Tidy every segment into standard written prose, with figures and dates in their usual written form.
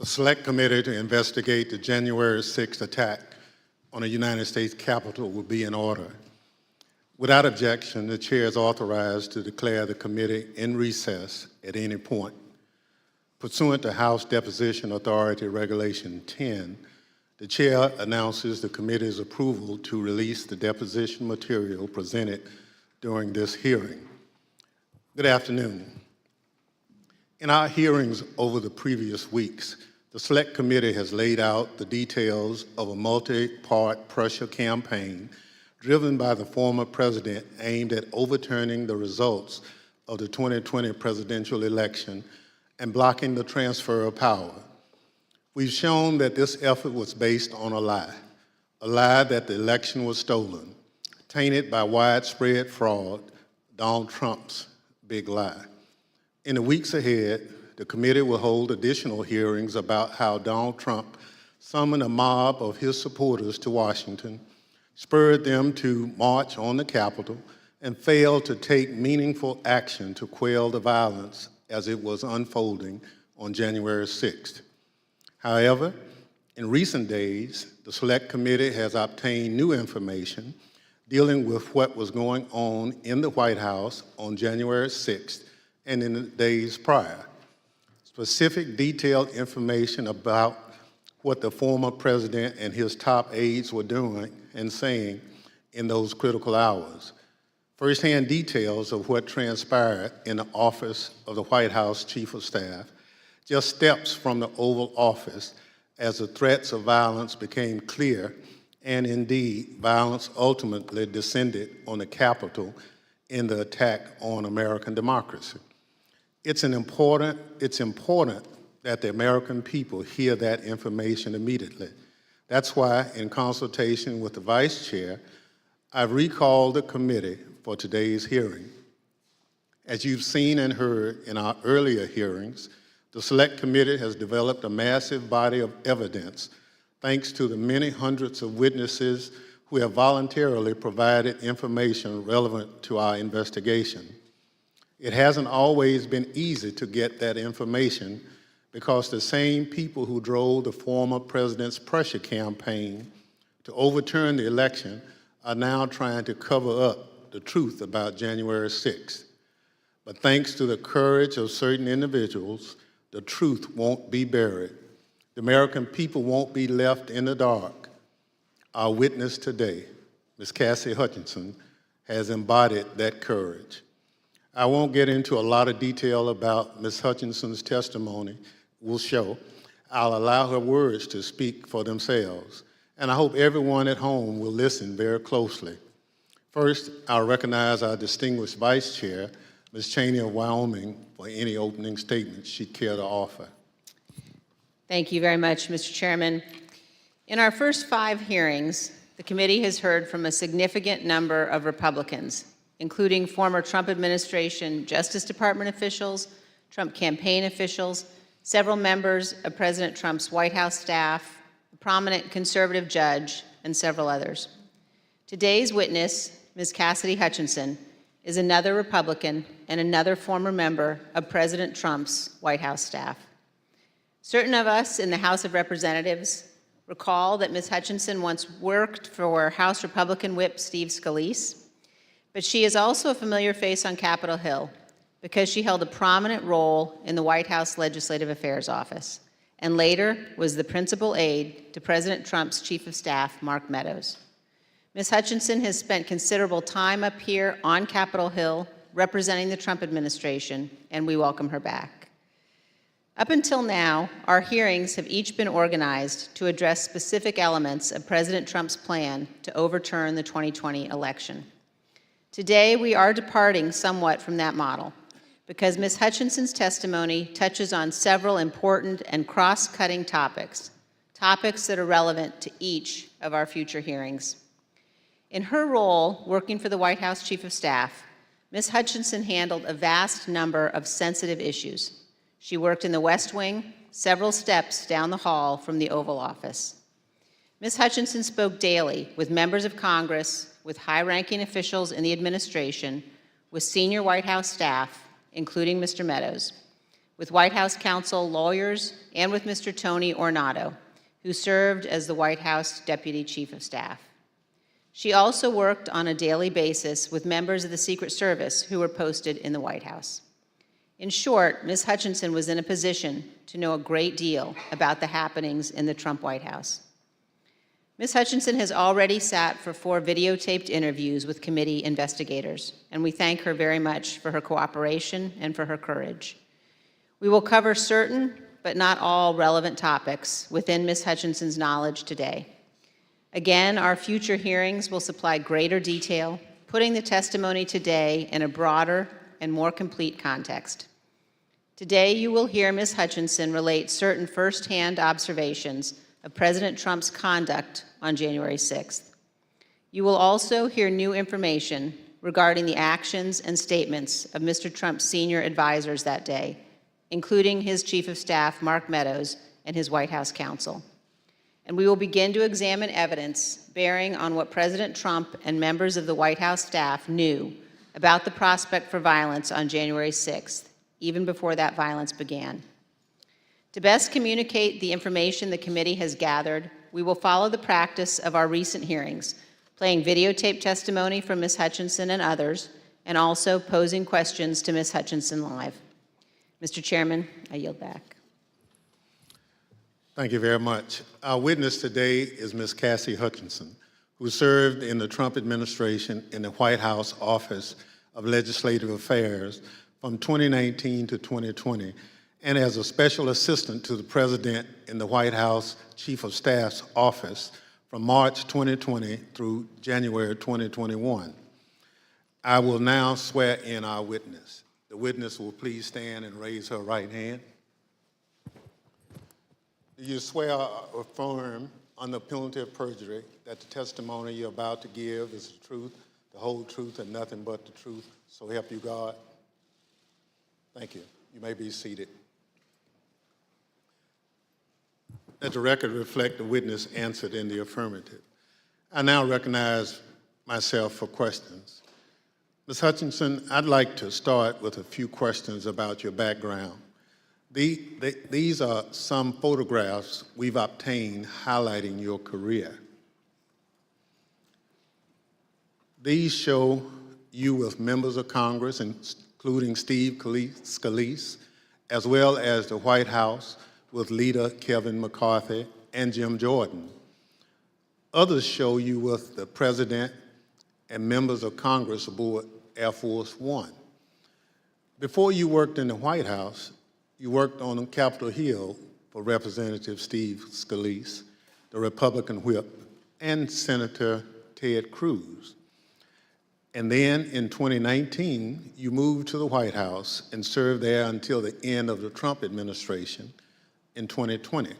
The Select Committee to investigate the January 6th attack on the United States Capitol will be in order. Without objection, the Chair is authorized to declare the committee in recess at any point. Pursuant to House Deposition Authority Regulation 10, the Chair announces the committee's approval to release the deposition material presented during this hearing. Good afternoon. In our hearings over the previous weeks, the Select Committee has laid out the details of a multi-part pressure campaign driven by the former president aimed at overturning the results of the 2020 presidential election and blocking the transfer of power. We've shown that this effort was based on a lie that the election was stolen, tainted by widespread fraud, Donald Trump's big lie. In the weeks ahead, the committee will hold additional hearings about how Donald Trump summoned a mob of his supporters to Washington, spurred them to march on the Capitol, and failed to take meaningful action to quell the violence as it was unfolding on January 6th. However, in recent days, the Select Committee has obtained new information dealing with what was going on in the White House on January 6th and in the days prior. Specific detailed information about what the former president and his top aides were doing and saying in those critical hours. Firsthand details of what transpired in the office of the White House Chief of Staff, just steps from the Oval Office as the threats of violence became clear, and indeed, violence ultimately descended on the Capitol in the attack on American democracy. It's important that the American people hear that information immediately. That's why, in consultation with the Vice Chair, I've recalled the committee for today's hearing. As you've seen and heard in our earlier hearings, the Select Committee has developed a massive body of evidence thanks to the many hundreds of witnesses who have voluntarily provided information relevant to our investigation. It hasn't always been easy to get that information because the same people who drove the former president's pressure campaign to overturn the election are now trying to cover up the truth about January 6th. But thanks to the courage of certain individuals, the truth won't be buried. The American people won't be left in the dark. Our witness today, Ms. Cassie Hutchinson, has embodied that courage. I won't get into a lot of detail about Ms. Hutchinson's testimony will show. I'll allow her words to speak for themselves, and I hope everyone at home will listen very closely. First, I'll recognize our distinguished Vice Chair, Ms. Cheney of Wyoming, for any opening statements she'd care to offer. Thank you very much, Mr. Chairman. In our first 5 hearings, the committee has heard from a significant number of Republicans, including former Trump administration Justice Department officials, Trump campaign officials, several members of President Trump's White House staff, a prominent conservative judge, and several others. Today's witness, Ms. Cassidy Hutchinson, is another Republican and another former member of President Trump's White House staff. Certain of us in the House of Representatives recall that Ms. Hutchinson once worked for House Republican Whip Steve Scalise, but she is also a familiar face on Capitol Hill because she held a prominent role in the White House Legislative Affairs Office and later was the principal aide to President Trump's Chief of Staff, Mark Meadows. Ms. Hutchinson has spent considerable time up here on Capitol Hill representing the Trump administration, and we welcome her back. Up until now, our hearings have each been organized to address specific elements of President Trump's plan to overturn the 2020 election. Today, we are departing somewhat from that model because Ms. Hutchinson's testimony touches on several important and cross-cutting topics that are relevant to each of our future hearings. In her role working for the White House Chief of Staff, Ms. Hutchinson handled a vast number of sensitive issues. She worked in the West Wing, several steps down the hall from the Oval Office. Ms. Hutchinson spoke daily with members of Congress, with high-ranking officials in the administration, with senior White House staff, including Mr. Meadows. with White House counsel, lawyers, and with Mr. Tony Ornato, who served as the White House Deputy Chief of Staff. She also worked on a daily basis with members of the Secret Service who were posted in the White House. In short, Ms. Hutchinson was in a position to know a great deal about the happenings in the Trump White House. Ms. Hutchinson has already sat for 4 videotaped interviews with committee investigators, and we thank her very much for her cooperation and for her courage. We will cover certain, but not all, relevant topics within Ms. Hutchinson's knowledge today. Again, our future hearings will supply greater detail, putting the testimony today in a broader and more complete context. Today, you will hear Ms. Hutchinson relate certain firsthand observations of President Trump's conduct on January 6th. You will also hear new information regarding the actions and statements of Mr. Trump's senior advisors that day, including his Chief of Staff, Mark Meadows, and his White House counsel. And we will begin to examine evidence bearing on what President Trump and members of the White House staff knew about the prospect for violence on January 6th, even before that violence began. To best communicate the information the committee has gathered, we will follow the practice of our recent hearings, playing videotape testimony from Ms. Hutchinson and others, and also posing questions to Ms. Hutchinson live. Mr. Chairman, I yield back. Thank you very much. Our witness today is Ms. Cassie Hutchinson, who served in the Trump administration in the White House Office of Legislative Affairs from 2019 to 2020, and as a special assistant to the President in the White House Chief of Staff's office from March 2020 through January 2021. I will now swear in our witness. The witness will please stand and raise her right hand. Do you swear or affirm under penalty of perjury that the testimony you're about to give is the truth, the whole truth, and nothing but the truth, so help you God? Thank you. You may be seated. Let the record reflect the witness answered in the affirmative. I now recognize myself for questions. Ms. Hutchinson, I'd like to start with a few questions about your background. These are some photographs we've obtained highlighting your career. These show you with members of Congress, including Steve Scalise, as well as the White House with leader Kevin McCarthy and Jim Jordan. Others show you with the President and members of Congress aboard Air Force One. Before you worked in the White House, you worked on Capitol Hill for Representative Steve Scalise, the Republican whip, and Senator Ted Cruz. And then in 2019, you moved to the White House and served there until the end of the Trump administration in 2020.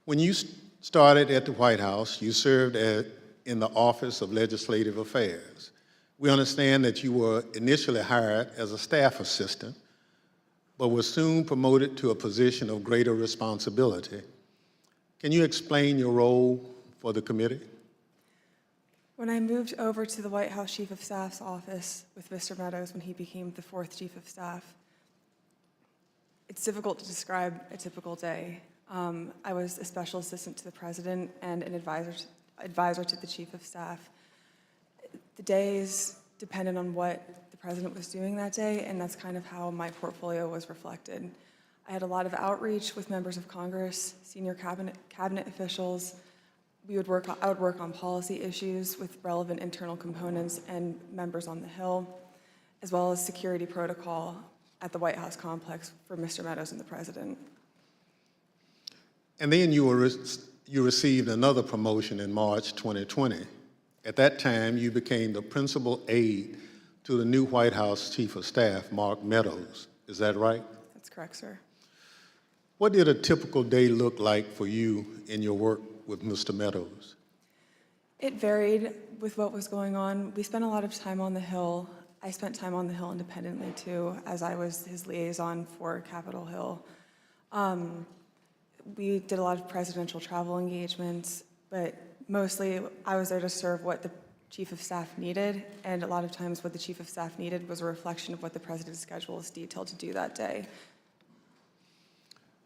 When you started at the White House, you served in the Office of Legislative Affairs. We understand that you were initially hired as a staff assistant, but were soon promoted to a position of greater responsibility. Can you explain your role for the committee? When I moved over to the White House Chief of Staff's office with Mr. Meadows when he became the 4th Chief of Staff, it's difficult to describe a typical day. I was a special assistant to the President and an advisor to the Chief of Staff. The days depended on what the President was doing that day, and that's kind of how my portfolio was reflected. I had a lot of outreach with members of Congress, senior cabinet officials. I would work on policy issues with relevant internal components and members on the Hill, as well as security protocol at the White House complex for Mr. Meadows and the President. And then you received another promotion in March 2020. At that time, you became the principal aide to the new White House Chief of Staff, Mark Meadows. Is that right? That's correct, sir. What did a typical day look like for you in your work with Mr. Meadows? It varied with what was going on. We spent a lot of time on the Hill. I spent time on the Hill independently too, as I was his liaison for Capitol Hill. We did a lot of presidential travel engagements, but mostly I was there to serve what the chief of staff needed, and a lot of times what the chief of staff needed was a reflection of what the president's schedule is detailed to do that day.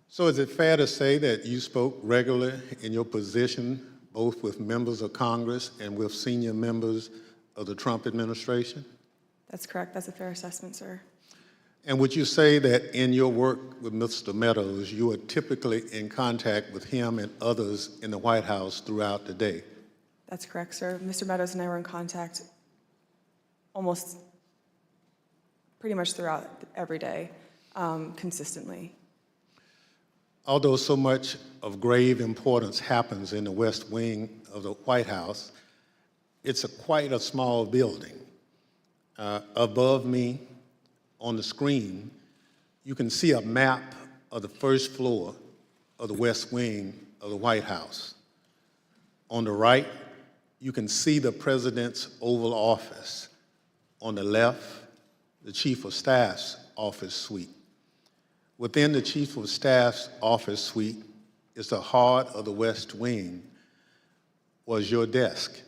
So is it fair to say that you spoke regularly in your position, both with members of Congress and with senior members of the Trump administration? That's correct. That's a fair assessment, sir. And would you say that in your work with Mr. Meadows, you are typically in contact with him and others in the White House throughout the day? That's correct, sir. Mr. Meadows and I were in contact almost pretty much throughout every day, consistently. Although so much of grave importance happens in the West Wing of the White House, it's quite a small building. Above me on the screen, you can see a map of the first floor of the West Wing of the White House. On the right, you can see the President's Oval Office. On the left, the Chief of Staff's office suite. Within the Chief of Staff's office suite is the heart of the West Wing, was your desk,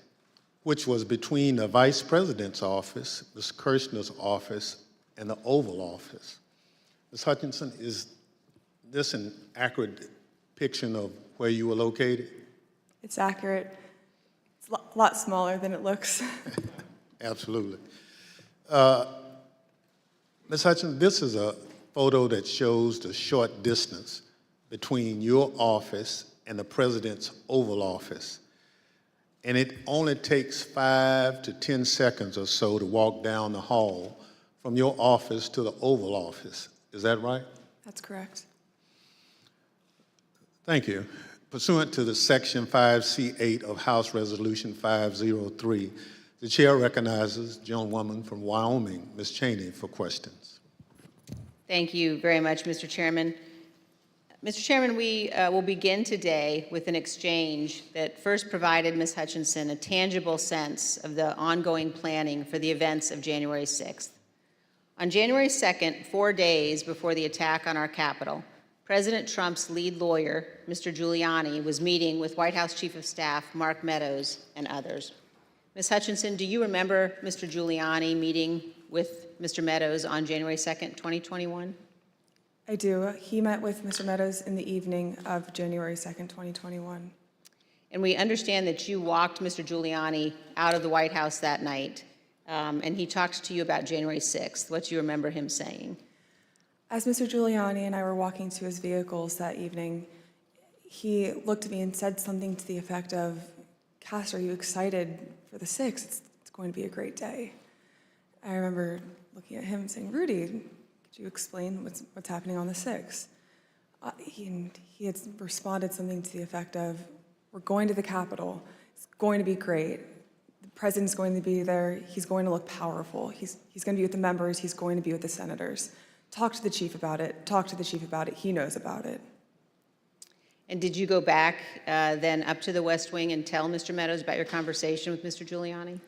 which was between the Vice President's office, Ms. Kirshner's office, and the Oval Office. Ms. Hutchinson, is this an accurate depiction of where you were located? It's accurate. It's a lot smaller than it looks. Absolutely. Ms. Hutchinson, this is a photo that shows the short distance between your office and the President's Oval Office. And it only takes 5 to 10 seconds or so to walk down the hall from your office to the Oval Office. Is that right? That's correct. Thank you. Pursuant to the Section 5C8 of House Resolution 503, the chair recognizes the gentlewoman from Wyoming, Ms. Cheney, for questions. Thank you very much, Mr. Chairman. Mr. Chairman, we will begin today with an exchange that first provided Ms. Hutchinson a tangible sense of the ongoing planning for the events of January 6th. On January 2nd, 4 days before the attack on our Capitol, President Trump's lead lawyer, Mr. Giuliani, was meeting with White House Chief of Staff Mark Meadows and others. Ms. Hutchinson, do you remember Mr. Giuliani meeting with Mr. Meadows on January 2nd, 2021? I do. He met with Mr. Meadows in the evening of January 2nd, 2021. And we understand that you walked Mr. Giuliani out of the White House that night, and he talked to you about January 6th. What do you remember him saying? As Mr. Giuliani and I were walking to his vehicles that evening, he looked at me and said something to the effect of, "Cass, are you excited for the 6th? It's going to be a great day." I remember looking at him and saying, "Rudy, could you explain what's happening on the 6th?" He had responded something to the effect of, "We're going to the Capitol. It's going to be great. The president's going to be there. He's going to look powerful. He's going to be with the members. He's going to be with the senators. Talk to the chief about it. Talk to the chief about it. He knows about it." And did you go back then up to the West Wing and tell Mr. Meadows about your conversation with Mr. Giuliani?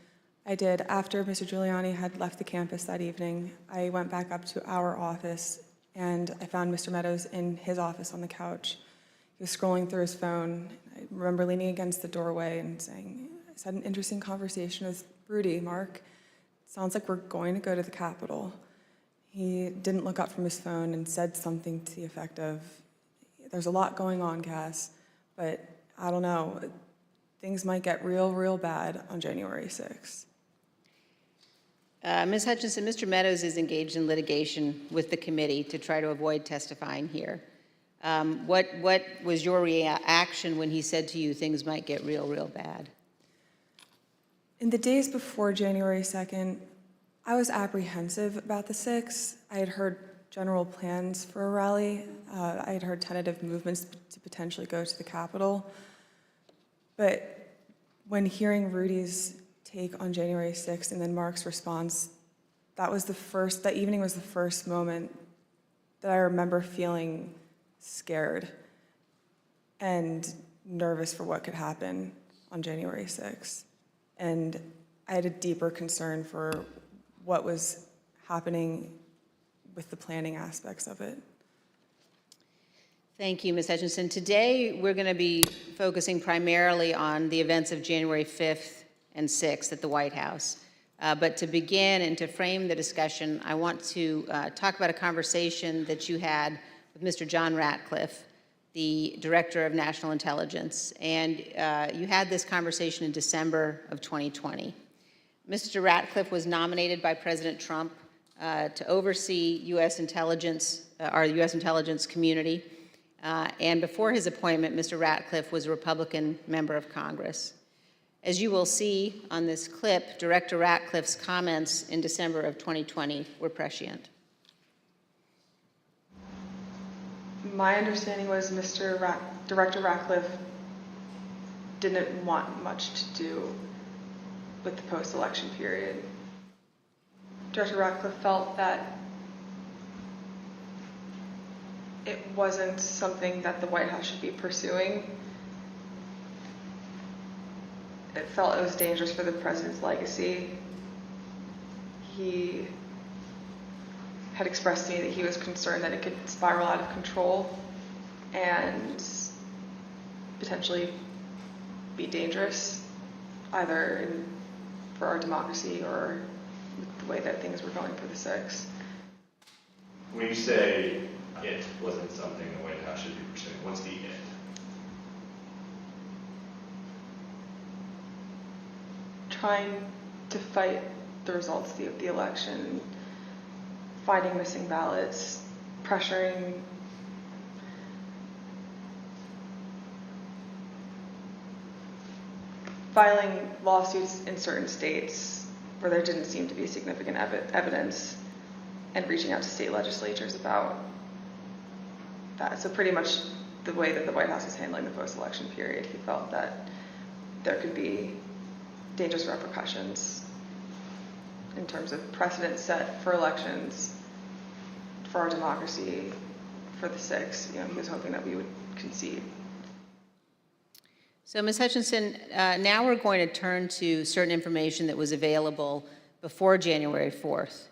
I did. After Mr. Giuliani had left the campus that evening, I went back up to our office and I found Mr. Meadows in his office on the couch. He was scrolling through his phone. I remember leaning against the doorway and saying, "I just had an interesting conversation with Rudy, Mark. Sounds like we're going to go to the Capitol." He didn't look up from his phone and said something to the effect of, "There's a lot going on, Cass, but I don't know. Things might get real, real bad on January 6th. Ms. Hutchinson, Mr. Meadows is engaged in litigation with the committee to try to avoid testifying here. What was your reaction when he said to you things might get real, real bad? In the days before January 2nd, I was apprehensive about the 6th. I had heard general plans for a rally. I had heard tentative movements to potentially go to the Capitol. But when hearing Rudy's take on January 6th and then Mark's response, that evening was the first moment that I remember feeling scared and nervous for what could happen on January 6th. And I had a deeper concern for what was happening with the planning aspects of it. Thank you, Ms. Hutchinson. Today, we're going to be focusing primarily on the events of January 5th and 6th at the White House. But to begin and to frame the discussion, I want to talk about a conversation that you had with Mr. John Ratcliffe, the Director of National Intelligence, and you had this conversation in December of 2020. Mr. Ratcliffe was nominated by President Trump to oversee U.S. intelligence, our U.S. intelligence community, and before his appointment, Mr. Ratcliffe was a Republican member of Congress. As you will see on this clip, Director Ratcliffe's comments in December of 2020 were prescient. My understanding was Director Ratcliffe didn't want much to do with the post-election period. Director Ratcliffe felt that it wasn't something that the White House should be pursuing. It felt it was dangerous for the president's legacy. He had expressed to me that he was concerned that it could spiral out of control and potentially be dangerous, either for our democracy or the way that things were going for the 6th. When you say it wasn't something the White House should be pursuing, what's the it? Trying to fight the results of the election, finding missing ballots, pressuring filing lawsuits in certain states where there didn't seem to be significant evidence, and reaching out to state legislatures about that. So pretty much the way that the White House is handling the post-election period, he felt that there could be dangerous repercussions in terms of precedent set for elections, for our democracy, for the 6th. He was hoping that we would concede. So, Ms. Hutchinson, now we're going to turn to certain information that was available before January 4th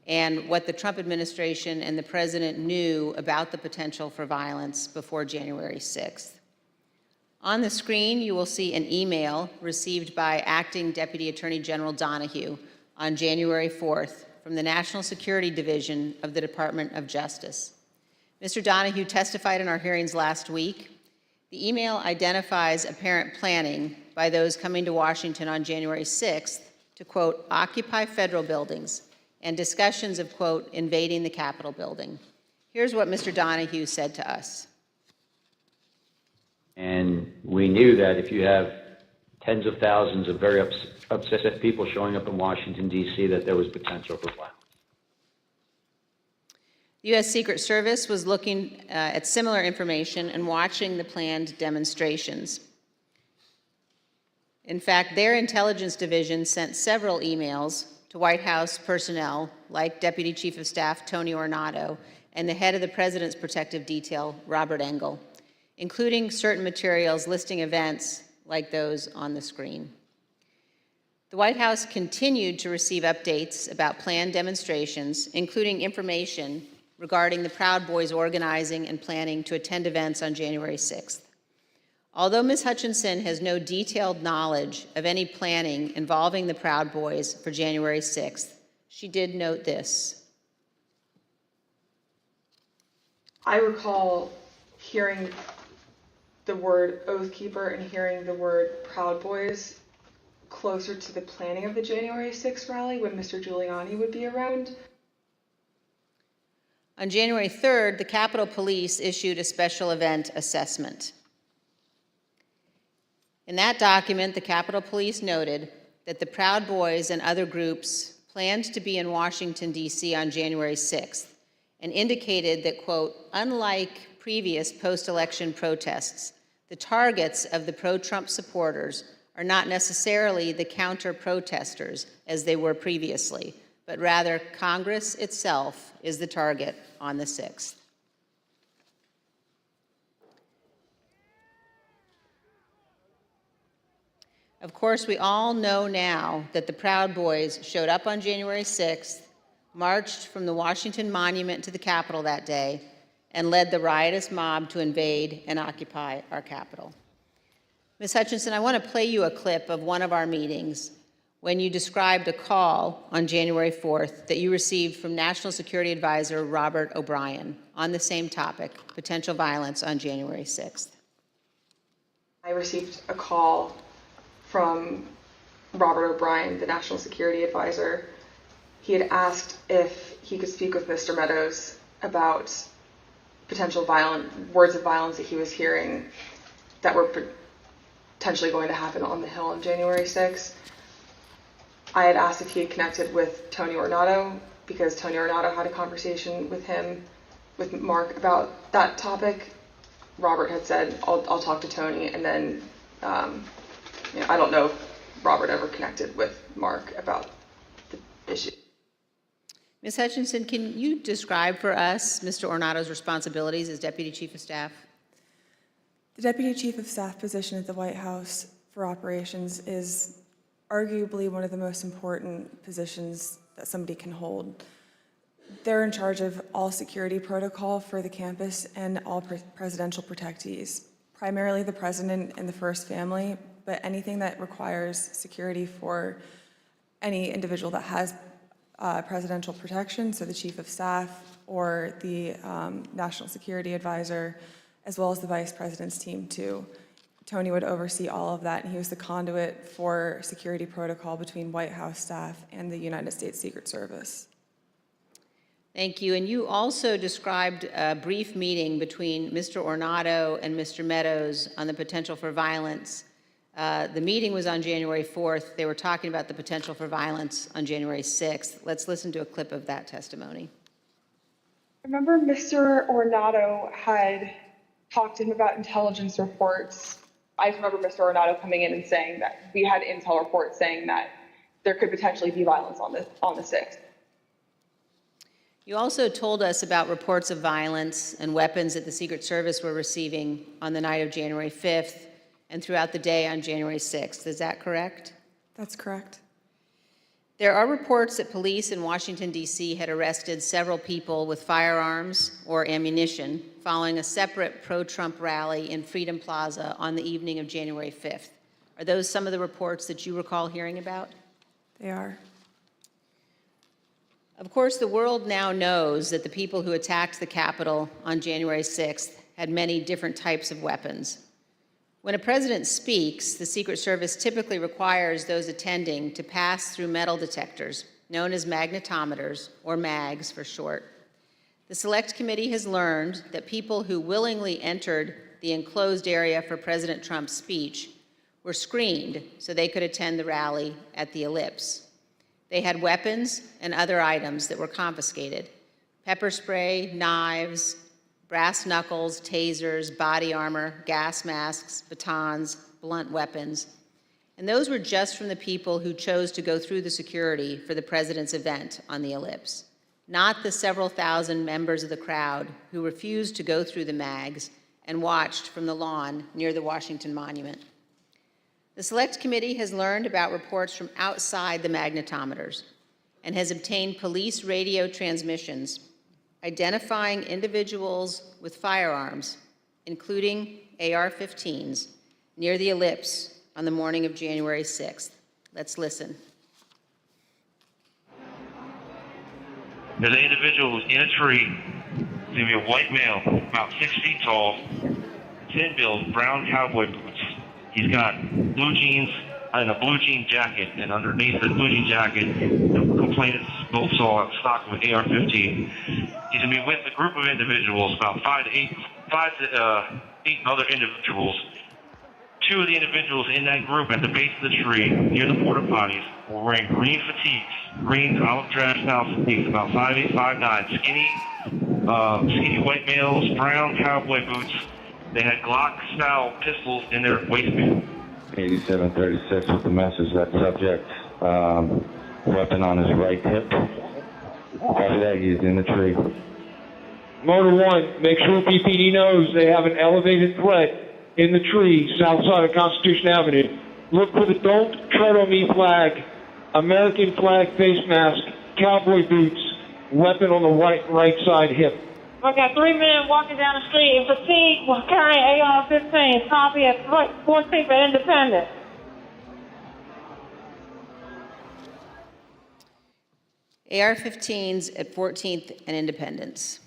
and what the Trump administration and the president knew about the potential for violence before January 6th. On the screen, you will see an email received by Acting Deputy Attorney General Donahue on January 4th from the National Security Division of the Department of Justice. Mr. Donahue testified in our hearings last week. The email identifies apparent planning by those coming to Washington on January 6th to, quote, occupy federal buildings, and discussions of, quote, invading the Capitol building. Here's what Mr. Donahue said to us. And we knew that if you have tens of thousands of very upset people showing up in Washington, D.C., that there was potential for violence. The U.S. Secret Service was looking at similar information and watching the planned demonstrations. In fact, their intelligence division sent several emails to White House personnel like Deputy Chief of Staff Tony Ornato and the head of the President's Protective Detail, Robert Engel, including certain materials listing events like those on the screen. The White House continued to receive updates about planned demonstrations, including information regarding the Proud Boys organizing and planning to attend events on January 6th. Although Ms. Hutchinson has no detailed knowledge of any planning involving the Proud Boys for January 6th, she did note this. I recall hearing the word Oath Keeper and hearing the word Proud Boys closer to the planning of the January 6th rally when Mr. Giuliani would be around. On January 3rd, the Capitol Police issued a special event assessment. In that document, the Capitol Police noted that the Proud Boys and other groups planned to be in Washington, D.C. on January 6th and indicated that, quote, unlike previous post-election protests, the targets of the pro-Trump supporters are not necessarily the counter-protesters as they were previously, but rather Congress itself is the target on the 6th. Of course, we all know now that the Proud Boys showed up on January 6th, marched from the Washington Monument to the Capitol that day, and led the riotous mob to invade and occupy our Capitol. Ms. Hutchinson, I want to play you a clip of one of our meetings when you described a call on January 4th that you received from National Security Advisor Robert O'Brien on the same topic, potential violence on January 6th. I received a call from Robert O'Brien, the National Security Advisor. He had asked if he could speak with Mr. Meadows about potential words of violence that he was hearing that were potentially going to happen on the Hill on January 6th. I had asked if he had connected with Tony Ornato because Tony Ornato had a conversation with Mark about that topic. Robert had said, I'll talk to Tony, and then I don't know if Robert ever connected with Mark about the issue. Ms. Hutchinson, can you describe for us Mr. Ornato's responsibilities as Deputy Chief of Staff? The Deputy Chief of Staff position at the White House for operations is arguably one of the most important positions that somebody can hold. They're in charge of all security protocol for the campus and all presidential protectees, primarily the president and the first family, but anything that requires security for any individual that has presidential protection, so the Chief of Staff or the National Security Advisor, as well as the Vice President's team too. Tony would oversee all of that, and he was the conduit for security protocol between White House staff and the United States Secret Service. Thank you. And you also described a brief meeting between Mr. Ornato and Mr. Meadows on the potential for violence. The meeting was on January 4th. They were talking about the potential for violence on January 6th. Let's listen to a clip of that testimony. I remember Mr. Ornato had talked to him about intelligence reports. I just remember Mr. Ornato coming in and saying that we had intel reports saying that there could potentially be violence on the 6th. You also told us about reports of violence and weapons that the Secret Service were receiving on the night of January 5th and throughout the day on January 6th. Is that correct? That's correct. There are reports that police in Washington, D.C. had arrested several people with firearms or ammunition following a separate pro-Trump rally in Freedom Plaza on the evening of January 5th. Are those some of the reports that you recall hearing about? They are. Of course, the world now knows that the people who attacked the Capitol on January 6th had many different types of weapons. When a president speaks, the Secret Service typically requires those attending to pass through metal detectors, known as magnetometers, or MAGs for short. The Select Committee has learned that people who willingly entered the enclosed area for President Trump's speech were screened so they could attend the rally at the Ellipse. They had weapons and other items that were confiscated: pepper spray, knives, brass knuckles, tasers, body armor, gas masks, batons, blunt weapons. And those were just from the people who chose to go through the security for the president's event on the Ellipse, not the several thousand members of the crowd who refused to go through the MAGs and watched from the lawn near the Washington Monument. The Select Committee has learned about reports from outside the magnetometers and has obtained police radio transmissions identifying individuals with firearms, including AR-15s, near the Ellipse on the morning of January 6th. Let's listen. There's an individual who's in a tree. He's going to be a white male, about 6 feet tall, thin build, brown cowboy boots. He's got blue jeans and a blue jean jacket, and underneath the blue jean jacket, the complainants both saw a stock with AR-15. He's going to be with a group of individuals, about five to eight other individuals. 2 of the individuals in that group at the base of the tree, near the porta potties, were wearing green fatigues, green olive drab style fatigues, about 5'8", 5'9", skinny white males, brown cowboy boots. They had Glock-style pistols in their waistband. 8736 with the message that subject, weapon on his right hip. After that, he's in the tree. Motor 1, make sure PPD knows they have an elevated threat in the tree south side of Constitution Avenue. Look for the Don't Tread on Me flag, American flag face mask, cowboy boots, weapon on the right side hip. I got 3 men walking down the street in fatigue while carrying AR-15, copy at 14th and Independence. AR-15s at 14th and Independence.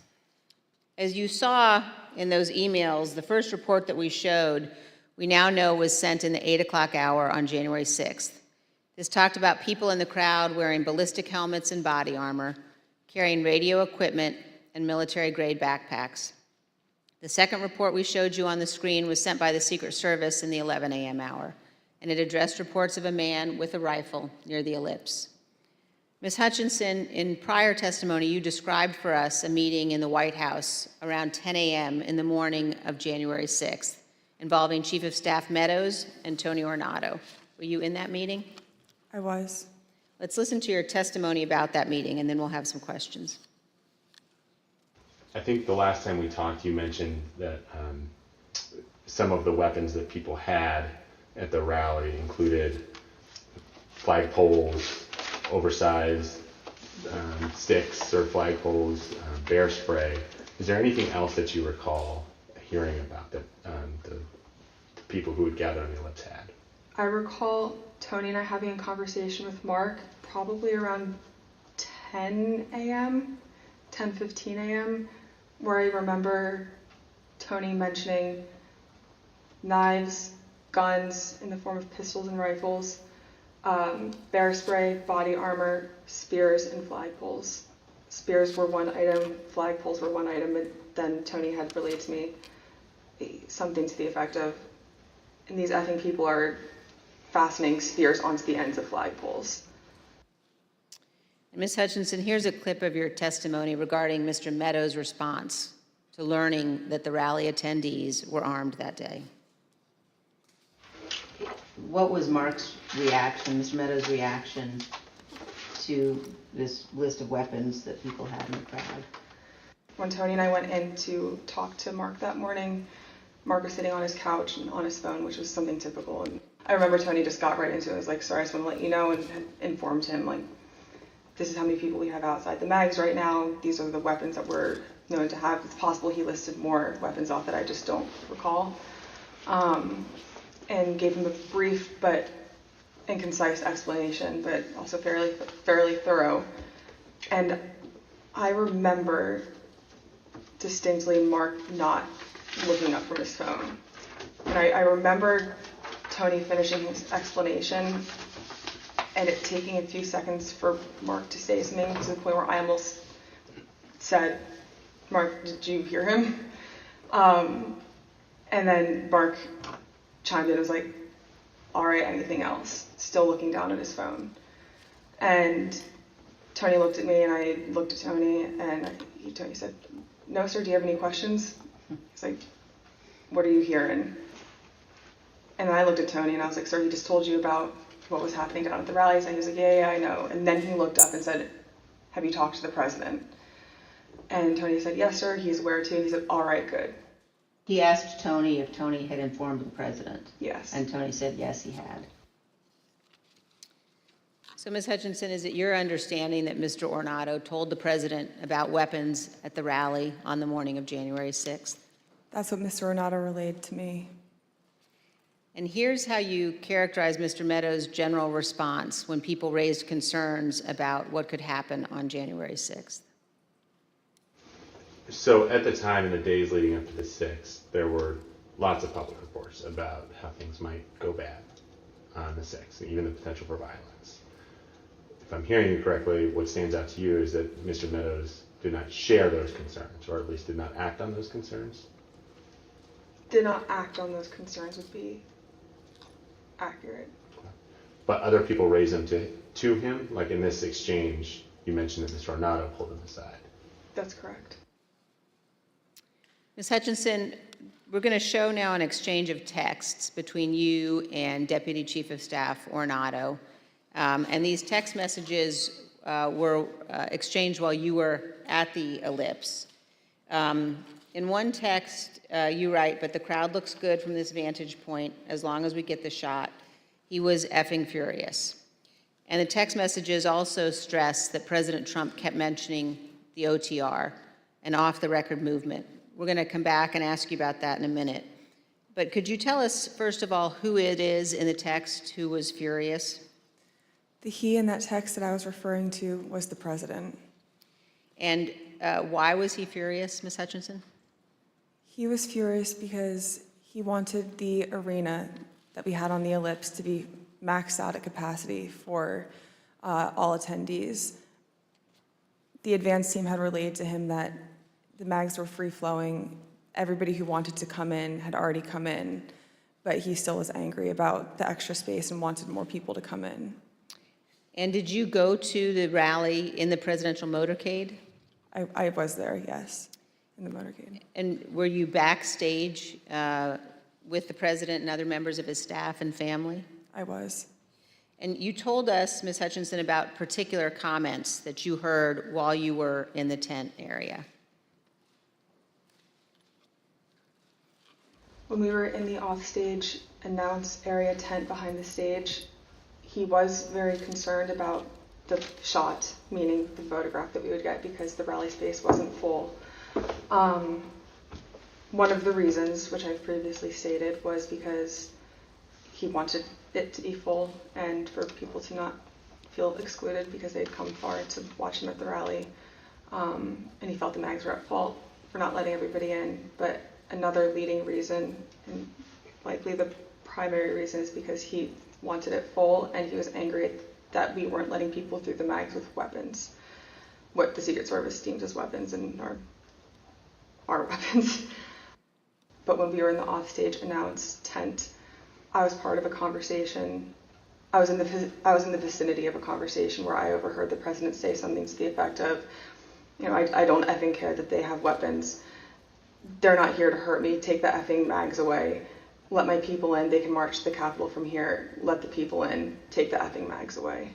As you saw in those emails, the first report that we showed, we now know was sent in the 8 o'clock hour on January 6th. This talked about people in the crowd wearing ballistic helmets and body armor, carrying radio equipment and military-grade backpacks. The second report we showed you on the screen was sent by the Secret Service in the 11 a.m. hour, and it addressed reports of a man with a rifle near the ellipse. Ms. Hutchinson, in prior testimony, you described for us a meeting in the White House around 10 a.m. in the morning of January 6th, involving Chief of Staff Meadows and Tony Ornato. Were you in that meeting? I was. Let's listen to your testimony about that meeting, and then we'll have some questions. I think the last time we talked, you mentioned that some of the weapons that people had at the rally included flagpoles, oversized sticks or flagpoles, bear spray. Is there anything else that you recall hearing about that the people who had gathered on the ellipse had? I recall Tony and I having a conversation with Mark probably around 10 a.m., 10:15 a.m., where I remember Tony mentioning knives, guns in the form of pistols and rifles, bear spray, body armor, spears, and flagpoles. Spears were one item, flagpoles were one item, and then Tony had relayed to me something to the effect of, and these effing people are fastening spears onto the ends of flagpoles. Ms. Hutchinson, here's a clip of your testimony regarding Mr. Meadows' response to learning that the rally attendees were armed that day. What was Mark's reaction, Mr. Meadows' reaction to this list of weapons that people had in the crowd? When Tony and I went in to talk to Mark that morning, Mark was sitting on his couch and on his phone, which was something typical. And I remember Tony just got right into it. I was like, sorry, I just want to let you know, and had informed him, like, this is how many people we have outside the mags right now. These are the weapons that we're known to have. It's possible he listed more weapons off that I just don't recall. And gave him a brief but and concise explanation, but also fairly thorough. And I remember distinctly Mark not looking up from his phone. And I remember Tony finishing his explanation and it taking a few seconds for Mark to say something, to the point where I almost said, Mark, did you hear him? And then Mark chimed in and was like, all right, anything else? Still looking down at his phone. And Tony looked at me and I looked at Tony, and Tony said, no, sir, do you have any questions? He's like, what are you hearing? And then I looked at Tony and I was like, sir, he just told you about what was happening down at the rallies. And he was like, yeah, I know. And then he looked up and said, have you talked to the president? And Tony said, yes, sir, he's aware too. He said, all right, good. He asked Tony if Tony had informed the president. Yes. And Tony said, yes, he had. So, Ms. Hutchinson, is it your understanding that Mr. Ornato told the president about weapons at the rally on the morning of January 6th? That's what Mr. Ornato relayed to me. And here's how you characterize Mr. Meadows' general response when people raised concerns about what could happen on January 6th. So at the time, in the days leading up to the 6th, there were lots of public reports about how things might go bad on the 6th, and even the potential for violence. If I'm hearing you correctly, what stands out to you is that Mr. Meadows did not share those concerns, or at least did not act on those concerns? Did not act on those concerns would be accurate. But other people raised them to him? Like in this exchange, you mentioned that Mr. Ornato pulled him aside. That's correct. Ms. Hutchinson, we're going to show now an exchange of texts between you and Deputy Chief of Staff Ornato. And these text messages were exchanged while you were at the ellipse. In one text, you write, but the crowd looks good from this vantage point as long as we get the shot. He was effing furious. And the text messages also stress that President Trump kept mentioning the OTR, an off-the-record movement. We're going to come back and ask you about that in a minute. But could you tell us, first of all, who it is in the text who was furious? The he in that text that I was referring to was the president. And why was he furious, Ms. Hutchinson? He was furious because he wanted the arena that we had on the ellipse to be maxed out at capacity for all attendees. The advance team had relayed to him that the mags were free-flowing. Everybody who wanted to come in had already come in, but he still was angry about the extra space and wanted more people to come in. And did you go to the rally in the presidential motorcade? I was there, yes, in the motorcade. And were you backstage with the president and other members of his staff and family? I was. And you told us, Ms. Hutchinson, about particular comments that you heard while you were in the tent area. When we were in the offstage announce area tent behind the stage, he was very concerned about the shot, meaning the photograph that we would get, because the rally space wasn't full. One of the reasons, which I've previously stated, was because he wanted it to be full and for people to not feel excluded because they'd come far to watch him at the rally. And he felt the mags were at fault for not letting everybody in. But another leading reason, and likely the primary reason, is because he wanted it full and he was angry that we weren't letting people through the mags with weapons, what the Secret Service deems as weapons and our weapons. But when we were in the offstage announce tent, I was part of a conversation. I was in the vicinity of a conversation where I overheard the president say something to the effect of, I don't effing care that they have weapons. They're not here to hurt me. Take the effing mags away. Let my people in. They can march to the Capitol from here. Let the people in. Take the effing mags away.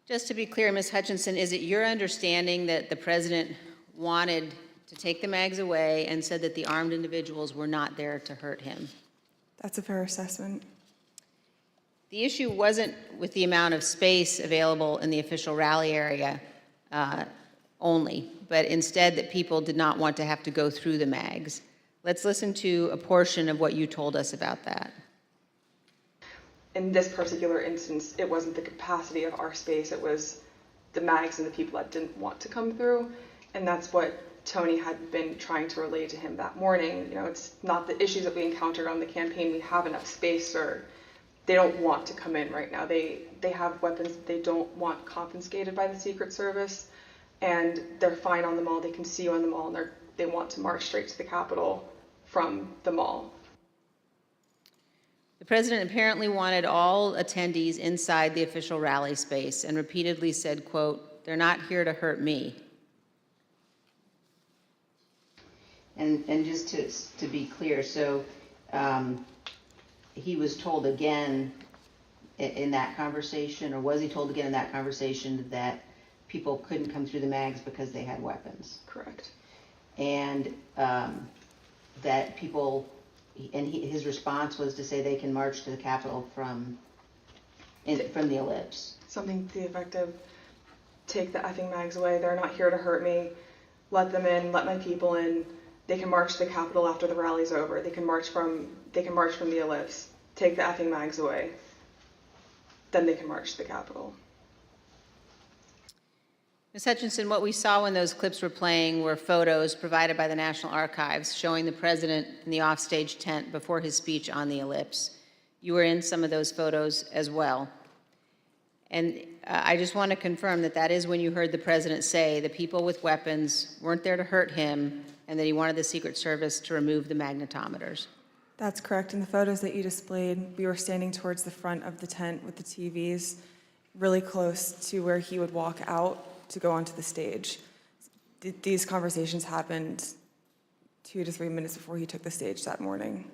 Just to be clear, Ms. Hutchinson, is it your understanding that the president wanted to take the mags away and said that the armed individuals were not there to hurt him? That's a fair assessment. The issue wasn't with the amount of space available in the official rally area only, but instead that people did not want to have to go through the mags. Let's listen to a portion of what you told us about that. In this particular instance, it wasn't the capacity of our space, it was the mags and the people that didn't want to come through, and that's what Tony had been trying to relay to him that morning. It's not the issues that we encountered on the campaign. We have enough space, or they don't want to come in right now. They have weapons that they don't want confiscated by the Secret Service, and they're fine on the mall. They can see you on the mall, and they want to march straight to the Capitol from the mall. The president apparently wanted all attendees inside the official rally space and repeatedly said, quote, "They're not here to hurt me." And just to be clear, so he was told again in that conversation, or was he told again in that conversation, that people couldn't come through the mags because they had weapons? Correct. And that people, and his response was to say they can march to the Capitol from the ellipse. Something to the effect of, take the effing mags away. They're not here to hurt me. Let them in. Let my people in. They can march to the Capitol after the rally's over. They can march from the ellipse. Take the effing mags away. Then they can march to the Capitol. Ms. Hutchinson, what we saw when those clips were playing were photos provided by the National Archives showing the president in the offstage tent before his speech on the ellipse. You were in some of those photos as well. And I just want to confirm that that is when you heard the president say the people with weapons weren't there to hurt him and that he wanted the Secret Service to remove the magnetometers. That's correct. In the photos that you displayed, we were standing towards the front of the tent with the TVs, really close to where he would walk out to go onto the stage. These conversations happened 2 to 3 minutes before he took the stage that morning.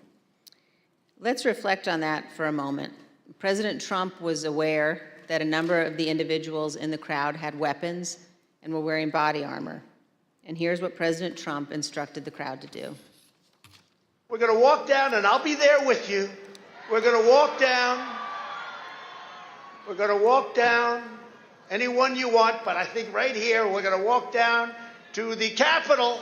Let's reflect on that for a moment. President Trump was aware that a number of the individuals in the crowd had weapons and were wearing body armor. And here's what President Trump instructed the crowd to do. We're going to walk down, and I'll be there with you. We're going to walk down. We're going to walk down anyone you want, but I think right here we're going to walk down to the Capitol.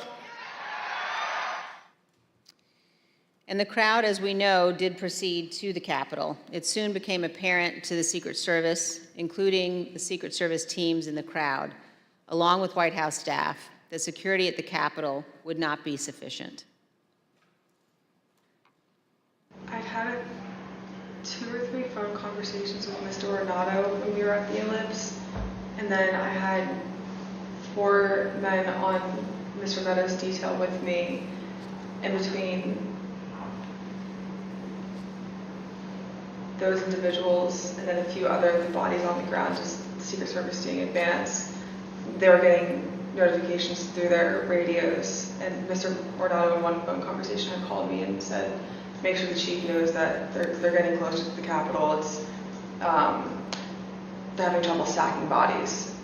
And the crowd, as we know, did proceed to the Capitol. It soon became apparent to the Secret Service, including the Secret Service teams in the crowd, along with White House staff, that security at the Capitol would not be sufficient. I'd had 2 or 3 phone conversations with Mr. Ornato when we were at the Ellipse, and then I had 4 men on Mr. Meadows' detail with me in between those individuals and then a few other bodies on the ground, just the Secret Service doing advance. They were getting notifications through their radios, and Mr. Ornato in one phone conversation had called me and said, make sure the chief knows that they're getting closer to the Capitol. It's they're having trouble stacking bodies.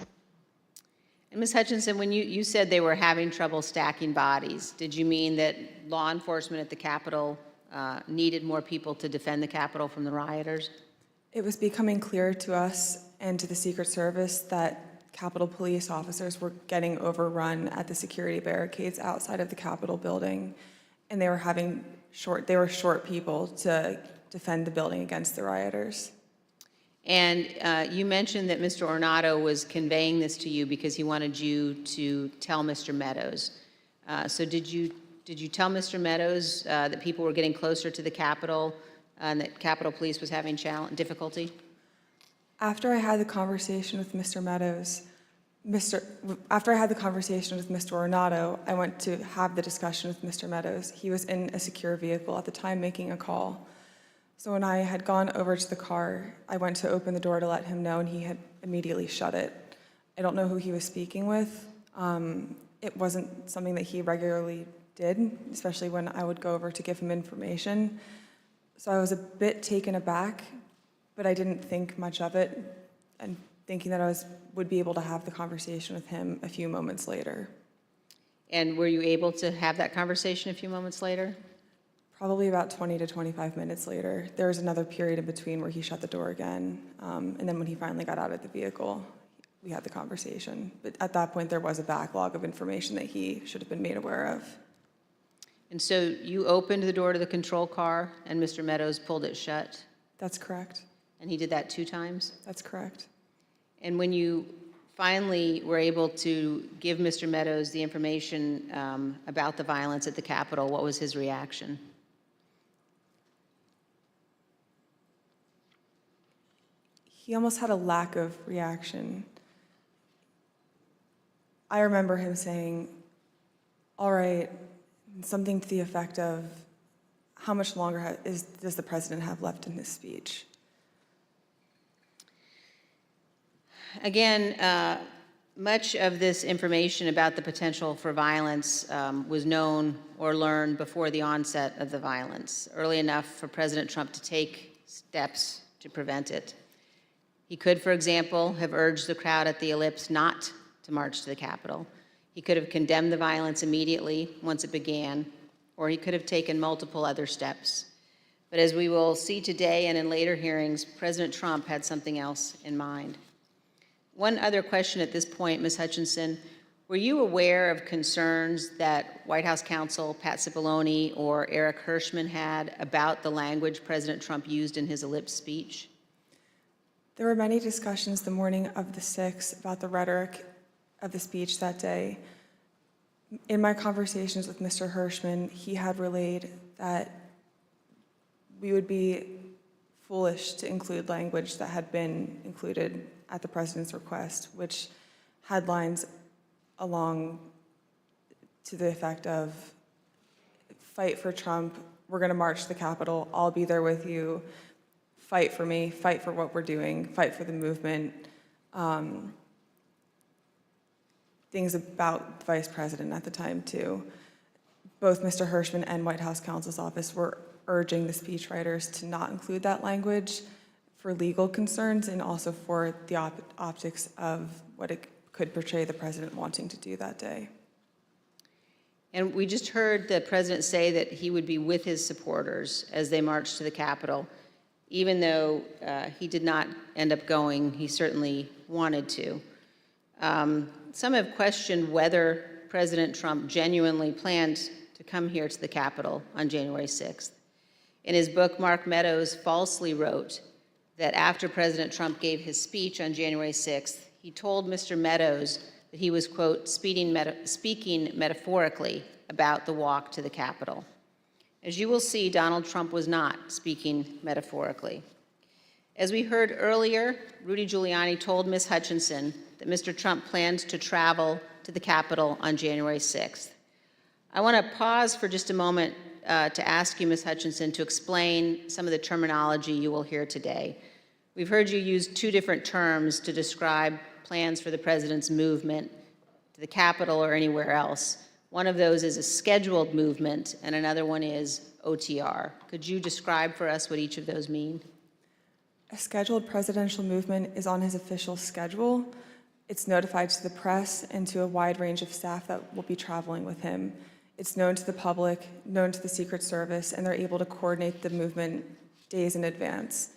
And Ms. Hutchinson, when you said they were having trouble stacking bodies, did you mean that law enforcement at the Capitol needed more people to defend the Capitol from the rioters? It was becoming clear to us and to the Secret Service that Capitol police officers were getting overrun at the security barricades outside of the Capitol building, and they were short people to defend the building against the rioters. And you mentioned that Mr. Ornato was conveying this to you because he wanted you to tell Mr. Meadows. So did you tell Mr. Meadows that people were getting closer to the Capitol and that Capitol Police was having difficulty? After I had the conversation with Mr. Meadows, after I had the conversation with Mr. Ornato, I went to have the discussion with Mr. Meadows. He was in a secure vehicle at the time making a call. So when I had gone over to the car, I went to open the door to let him know, and he had immediately shut it. I don't know who he was speaking with. It wasn't something that he regularly did, especially when I would go over to give him information. So I was a bit taken aback, but I didn't think much of it, and thinking that I would be able to have the conversation with him a few moments later. And were you able to have that conversation a few moments later? Probably about 20 to 25 minutes later. There was another period in between where he shut the door again, and then when he finally got out of the vehicle, we had the conversation. But at that point, there was a backlog of information that he should have been made aware of. And so you opened the door to the control car, and Mr. Meadows pulled it shut? That's correct. And he did that 2 times? That's correct. And when you finally were able to give Mr. Meadows the information about the violence at the Capitol, what was his reaction? He almost had a lack of reaction. I remember him saying, all right, something to the effect of, how much longer does the president have left in his speech? Again, much of this information about the potential for violence was known or learned before the onset of the violence, early enough for President Trump to take steps to prevent it. He could, for example, have urged the crowd at the Ellipse not to march to the Capitol. He could have condemned the violence immediately once it began, or he could have taken multiple other steps. But as we will see today and in later hearings, President Trump had something else in mind. One other question at this point, Ms. Hutchinson, were you aware of concerns that White House counsel Pat Cipollone or Eric Hirschman had about the language President Trump used in his Ellipse speech? There were many discussions the morning of the 6th about the rhetoric of the speech that day. In my conversations with Mr. Hirschman, he had relayed that we would be foolish to include language that had been included at the president's request, which had lines along to the effect of, fight for Trump, we're going to march to the Capitol, I'll be there with you, fight for me, fight for what we're doing, fight for the movement, things about the vice president at the time too. Both Mr. Hirschman and White House counsel's office were urging the speechwriters to not include that language for legal concerns and also for the optics of what it could portray the president wanting to do that day. And we just heard the president say that he would be with his supporters as they marched to the Capitol. even though he did not end up going, he certainly wanted to. Some have questioned whether President Trump genuinely planned to come here to the Capitol on January 6th. In his book, Mark Meadows falsely wrote that after President Trump gave his speech on January 6th, he told Mr. Meadows that he was, quote, speaking metaphorically about the walk to the Capitol. As you will see, Donald Trump was not speaking metaphorically. As we heard earlier, Rudy Giuliani told Ms. Hutchinson that Mr. Trump planned to travel to the Capitol on January 6th. I want to pause for just a moment to ask you, Ms. Hutchinson, to explain some of the terminology you will hear today. We've heard you use two different terms to describe plans for the president's movement to the Capitol or anywhere else. One of those is a scheduled movement, and another one is OTR. Could you describe for us what each of those mean? A scheduled presidential movement is on his official schedule. It's notified to the press and to a wide range of staff that will be traveling with him. It's known to the public, known to the Secret Service, and they're able to coordinate the movement days in advance.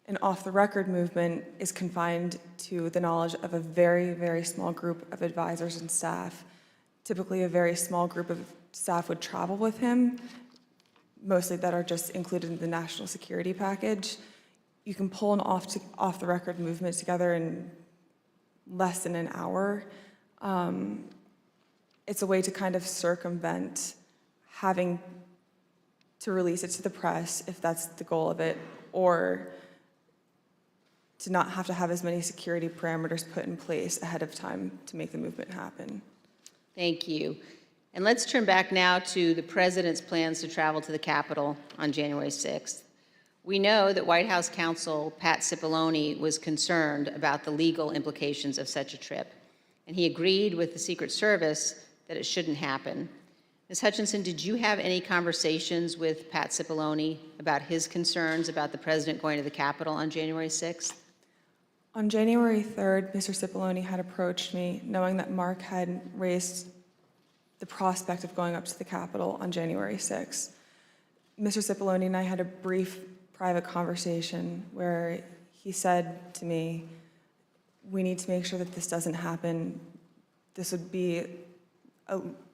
An off-the-record movement is confined to the knowledge of a very, very small group of advisors and staff. Typically, a very small group of staff would travel with him, mostly that are just included in the national security package. You can pull an off-the-record movement together in less than an hour. It's a way to kind of circumvent having to release it to the press, if that's the goal of it, or to not have to have as many security parameters put in place ahead of time to make the movement happen. Thank you. And let's turn back now to the president's plans to travel to the Capitol on January 6th. We know that White House counsel Pat Cipollone was concerned about the legal implications of such a trip, and he agreed with the Secret Service that it shouldn't happen. Ms. Hutchinson, did you have any conversations with Pat Cipollone about his concerns about the president going to the Capitol on January 6th? On January 3rd, Mr. Cipollone had approached me, knowing that Mark had raised the prospect of going up to the Capitol on January 6th. Mr. Cipollone and I had a brief private conversation where he said to me, we need to make sure that this doesn't happen. This would be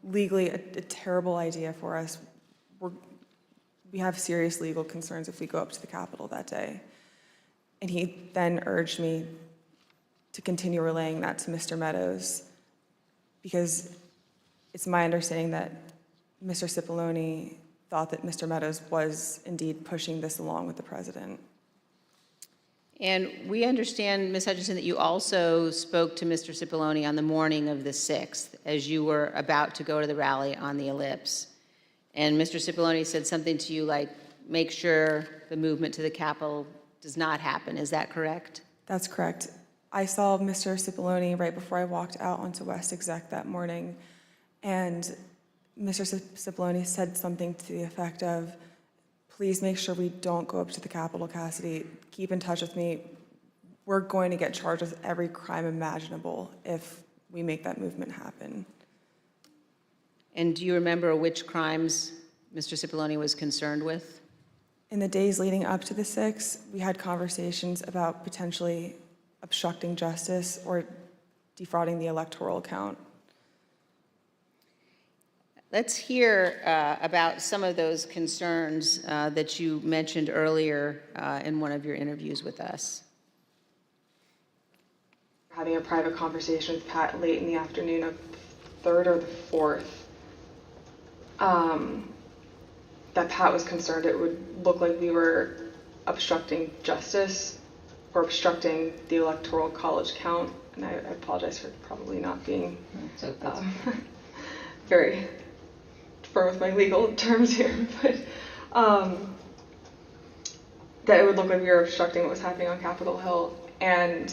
legally a terrible idea for us. We have serious legal concerns if we go up to the Capitol that day. And he then urged me to continue relaying that to Mr. Meadows, because it's my understanding that Mr. Cipollone thought that Mr. Meadows was indeed pushing this along with the president. And we understand, Ms. Hutchinson, that you also spoke to Mr. Cipollone on the morning of the 6th as you were about to go to the rally on the Ellipse. And Mr. Cipollone said something to you like, make sure the movement to the Capitol does not happen. Is that correct? That's correct. I saw Mr. Cipollone right before I walked out onto West Exec that morning, and Mr. Cipollone said something to the effect of, please make sure we don't go up to the Capitol, Cassidy. Keep in touch with me. We're going to get charged with every crime imaginable if we make that movement happen. And do you remember which crimes Mr. Cipollone was concerned with? In the days leading up to the 6th, we had conversations about potentially obstructing justice or defrauding the electoral count. Let's hear about some of those concerns that you mentioned earlier in one of your interviews with us. Having a private conversation with Pat late in the afternoon of the 3rd or the 4th, that Pat was concerned it would look like we were obstructing justice or obstructing the electoral college count. And I apologize for probably not being very firm with my legal terms here, but that it would look like we were obstructing what was happening on Capitol Hill. And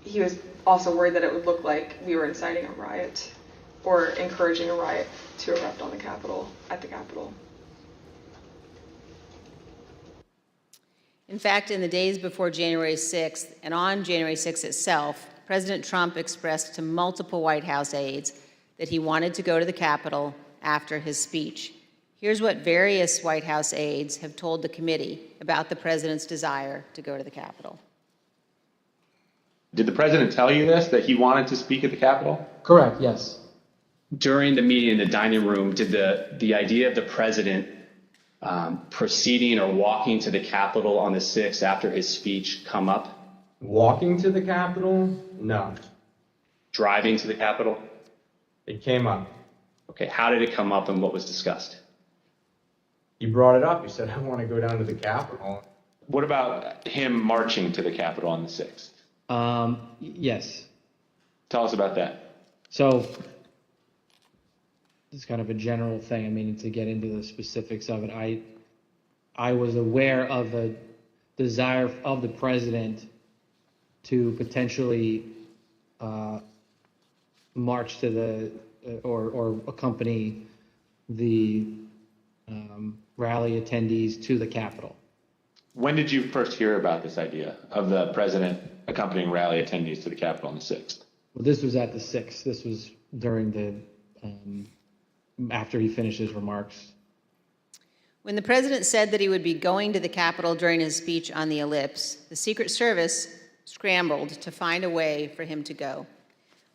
he was also worried that it would look like we were inciting a riot or encouraging a riot to erupt on the Capitol, at the Capitol. In fact, in the days before January 6th and on January 6th itself, President Trump expressed to multiple White House aides that he wanted to go to the Capitol after his speech. Here's what various White House aides have told the committee about the president's desire to go to the Capitol. Did the president tell you this, that he wanted to speak at the Capitol? Correct, yes. During the meeting in the dining room, did the idea of the president proceeding or walking to the Capitol on the 6th after his speech come up? Walking to the Capitol? No. Driving to the Capitol? It came up. Okay, how did it come up and what was discussed? He brought it up. He said, I want to go down to the Capitol. What about him marching to the Capitol on the 6th? Yes. Tell us about that. So it's kind of a general thing. I mean, to get into the specifics of it, I was aware of a desire of the president to potentially march to the or accompany the rally attendees to the Capitol. When did you first hear about this idea of the president accompanying rally attendees to the Capitol on the 6th? Well, this was at the 6th. This was during the after he finished his remarks. When the president said that he would be going to the Capitol during his speech on the ellipse, the Secret Service scrambled to find a way for him to go.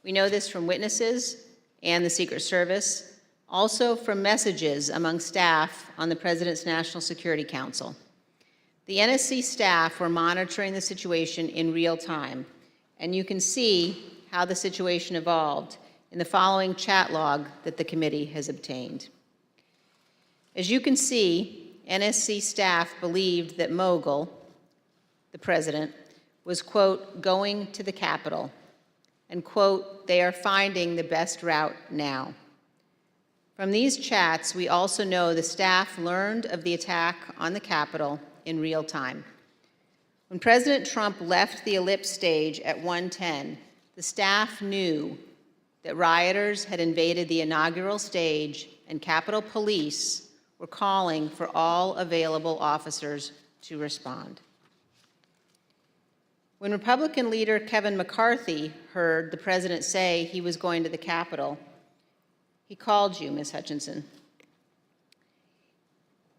We know this from witnesses and the Secret Service, also from messages among staff on the President's National Security Council. The NSC staff were monitoring the situation in real time, and you can see how the situation evolved in the following chat log that the committee has obtained. As you can see, NSC staff believed that Mogul, the president, was, quote, going to the Capitol, and, quote, they are finding the best route now. From these chats, we also know the staff learned of the attack on the Capitol in real time. When President Trump left the ellipse stage at 1:10, the staff knew that rioters had invaded the inaugural stage and Capitol Police were calling for all available officers to respond. When Republican leader Kevin McCarthy heard the president say he was going to the Capitol, he called you, Ms. Hutchinson.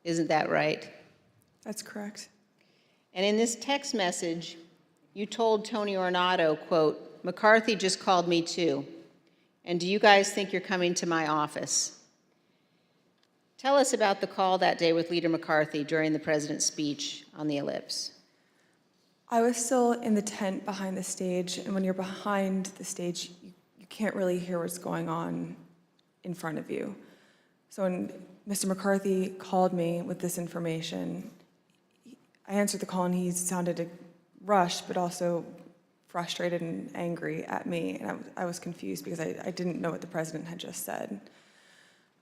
Isn't that right? That's correct. And in this text message, you told Tony Ornato, quote, McCarthy just called me too. And do you guys think you're coming to my office? Tell us about the call that day with Leader McCarthy during the president's speech on the ellipse. I was still in the tent behind the stage, and when you're behind the stage, you can't really hear what's going on in front of you. So when Mr. McCarthy called me with this information, I answered the call and he sounded rushed, but also frustrated and angry at me, and I was confused because I didn't know what the president had just said.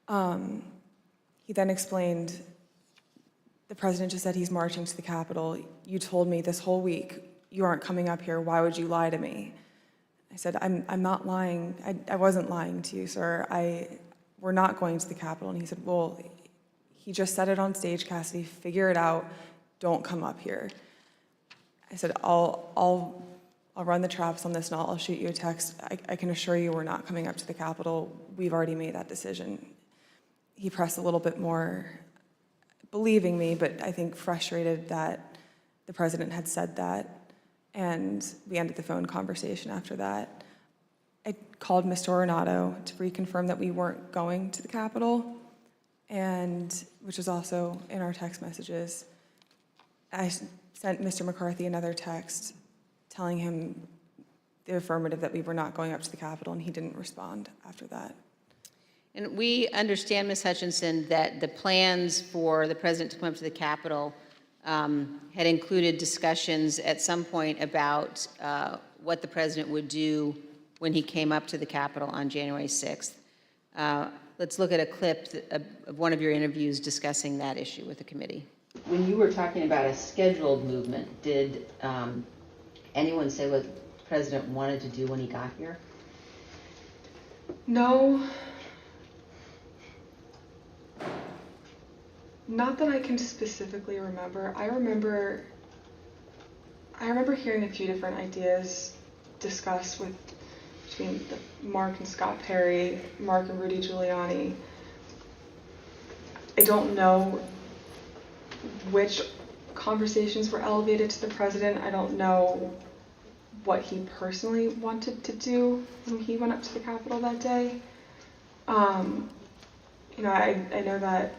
He then explained, the president just said he's marching to the Capitol. You told me this whole week you aren't coming up here. Why would you lie to me? I said, I'm not lying. I wasn't lying to you, sir. We're not going to the Capitol. And he said, well, he just said it on stage, Cassidy. Figure it out. Don't come up here. I said, I'll run the traps on this and I'll shoot you a text. I can assure you we're not coming up to the Capitol. We've already made that decision. He pressed a little bit more, believing me, but I think frustrated that the president had said that. And we ended the phone conversation after that. I called Mr. Ornato to reconfirm that we weren't going to the Capitol, and which was also in our text messages. I sent Mr. McCarthy another text telling him the affirmative that we were not going up to the Capitol, and he didn't respond after that. And we understand, Ms. Hutchinson, that the plans for the president to come up to the Capitol had included discussions at some point about what the president would do when he came up to the Capitol on January 6th. Let's look at a clip of one of your interviews discussing that issue with the committee. When you were talking about a scheduled movement, did anyone say what the president wanted to do when he got here? No. Not that I can specifically remember. I remember hearing a few different ideas discussed between Mark and Scott Perry, Mark and Rudy Giuliani. I don't know which conversations were elevated to the president. I don't know what he personally wanted to do when he went up to the Capitol that day. You know, I know that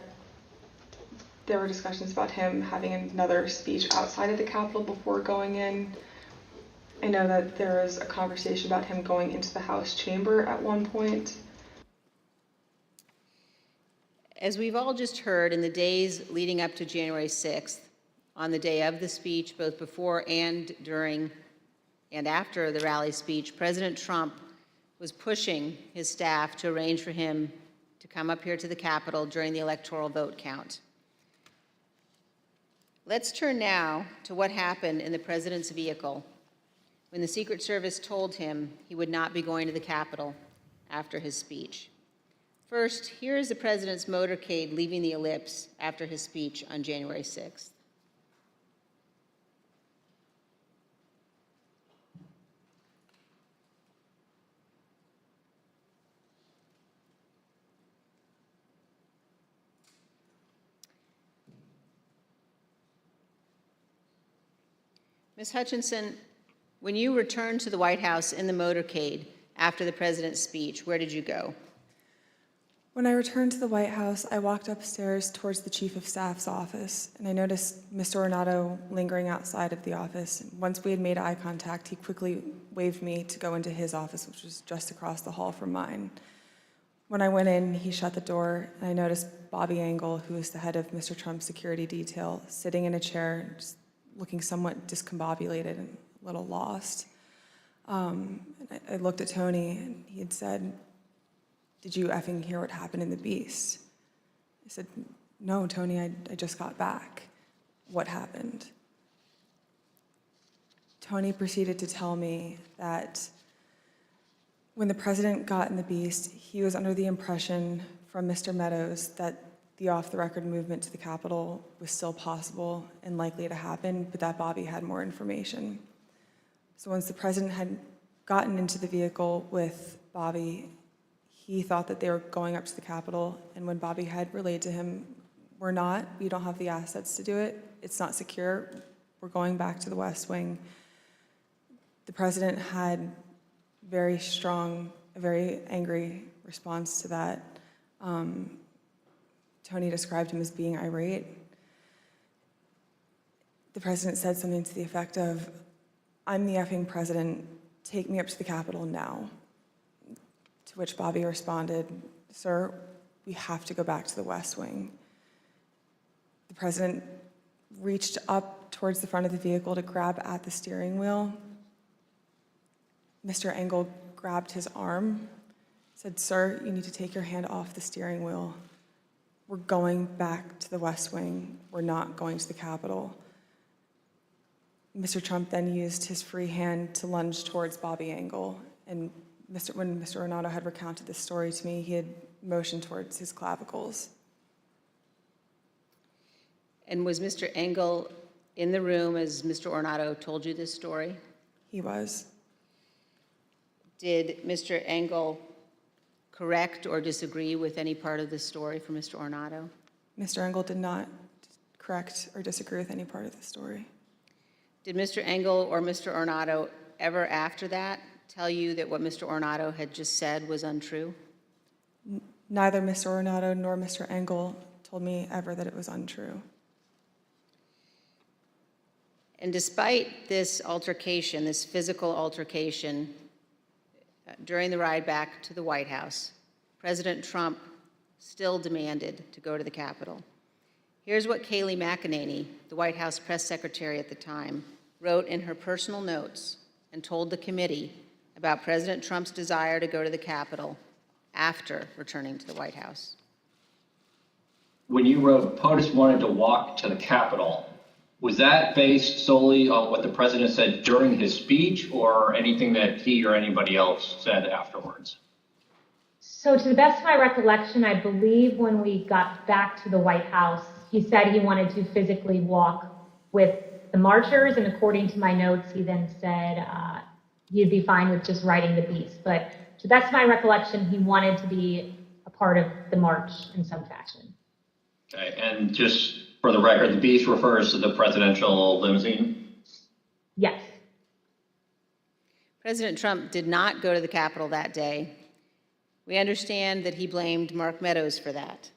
there were discussions about him having another speech outside of the Capitol before going in. I know that there was a conversation about him going into the House chamber at one point. As we've all just heard, in the days leading up to January 6th, on the day of the speech, both before and during and after the rally speech, President Trump was pushing his staff to arrange for him to come up here to the Capitol during the electoral vote count. Let's turn now to what happened in the president's vehicle when the Secret Service told him he would not be going to the Capitol after his speech. First, here is the president's motorcade leaving the ellipse after his speech on January 6th. Ms. Hutchinson, when you returned to the White House in the motorcade after the president's speech, where did you go? When I returned to the White House, I walked upstairs towards the Chief of Staff's office, and I noticed Mr. Ornato lingering outside of the office. Once we had made eye contact, he quickly waved me to go into his office, which was just across the hall from mine. When I went in, he shut the door, and I noticed Bobby Engel, who is the head of Mr. Trump's security detail, sitting in a chair, just looking somewhat discombobulated and a little lost. I looked at Tony, and he had said, "Did you effing hear what happened in the Beast?" I said, "No, Tony, I just got back. What happened?" Tony proceeded to tell me that when the president got in the Beast, he was under the impression from Mr. Meadows that the off-the-record movement to the Capitol was still possible and likely to happen, but that Bobby had more information. So once the president had gotten into the vehicle with Bobby, he thought that they were going up to the Capitol, and when Bobby had relayed to him, "We're not, we don't have the assets to do it, it's not secure, we're going back to the West Wing," the president had a very angry response to that. Tony described him as being irate. The president said something to the effect of, "I'm the effing president, take me up to the Capitol now." To which Bobby responded, "Sir, we have to go back to the West Wing." The president reached up towards the front of the vehicle to grab at the steering wheel. Mr. Engel grabbed his arm, said, "Sir, you need to take your hand off the steering wheel. We're going back to the West Wing. We're not going to the Capitol." Mr. Trump then used his free hand to lunge towards Bobby Engel, and when Mr. Ornato had recounted this story to me, he had motioned towards his clavicles. And was Mr. Engel in the room as Mr. Ornato told you this story? He was. Did Mr. Engel correct or disagree with any part of the story from Mr. Ornato? Mr. Engel did not correct or disagree with any part of the story. Did Mr. Engel or Mr. Ornato ever after that tell you that what Mr. Ornato had just said was untrue? Neither Mr. Ornato nor Mr. Engel told me ever that it was untrue. And despite this altercation, this physical altercation, during the ride back to the White House, President Trump still demanded to go to the Capitol. Here's what Kayleigh McEnany, the White House press secretary at the time, wrote in her personal notes and told the committee about President Trump's desire to go to the Capitol after returning to the White House. When you wrote POTUS wanted to walk to the Capitol, was that based solely on what the president said during his speech or anything that he or anybody else said afterwards? So to the best of my recollection, I believe when we got back to the White House, he said he wanted to physically walk with the marchers, and according to my notes, he then said he'd be fine with just riding the Beast. But to the best of my recollection, he wanted to be a part of the march in some fashion. Okay, and just for the record, the beast refers to the presidential limousine? Yes. President Trump did not go to the Capitol that day. We understand that he blamed Mark Meadows for that.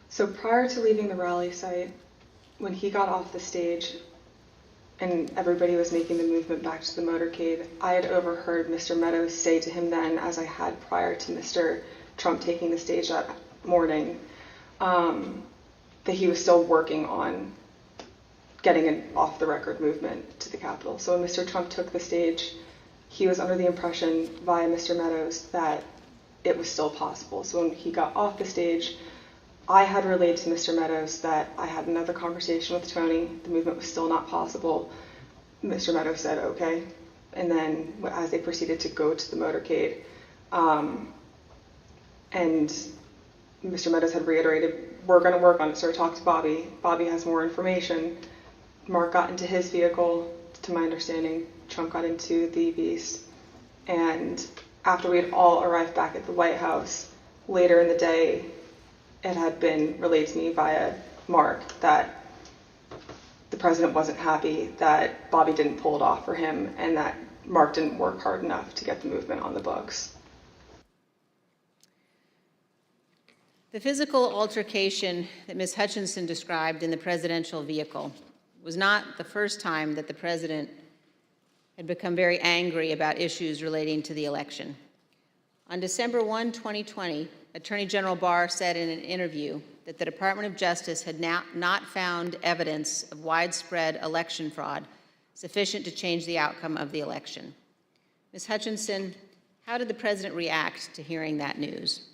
So prior to leaving the rally site, when he got off the stage and everybody was making the movement back to the motorcade, I had overheard Mr. Meadows say to him then, as I had prior to Mr. Trump taking the stage that morning, that he was still working on getting an off-the-record movement to the Capitol. So when Mr. Trump took the stage, he was under the impression via Mr. Meadows that it was still possible. So when he got off the stage, I had relayed to Mr. Meadows that I had another conversation with Tony. The movement was still not possible. Mr. Meadows said, okay. And then as they proceeded to go to the motorcade, and Mr. Meadows had reiterated, we're going to work on it. So I talked to Bobby. Bobby has more information. Mark got into his vehicle, to my understanding. Trump got into the Beast. And after we had all arrived back at the White House, later in the day, it had been relayed to me via Mark that the president wasn't happy that Bobby didn't pull it off for him and that Mark didn't work hard enough to get the movement on the books. The physical altercation that Ms. Hutchinson described in the presidential vehicle was not the first time that the president had become very angry about issues relating to the election. On December 1, 2020, Attorney General Barr said in an interview that the Department of Justice had not found evidence of widespread election fraud sufficient to change the outcome of the election. Ms. Hutchinson, how did the president react to hearing that news?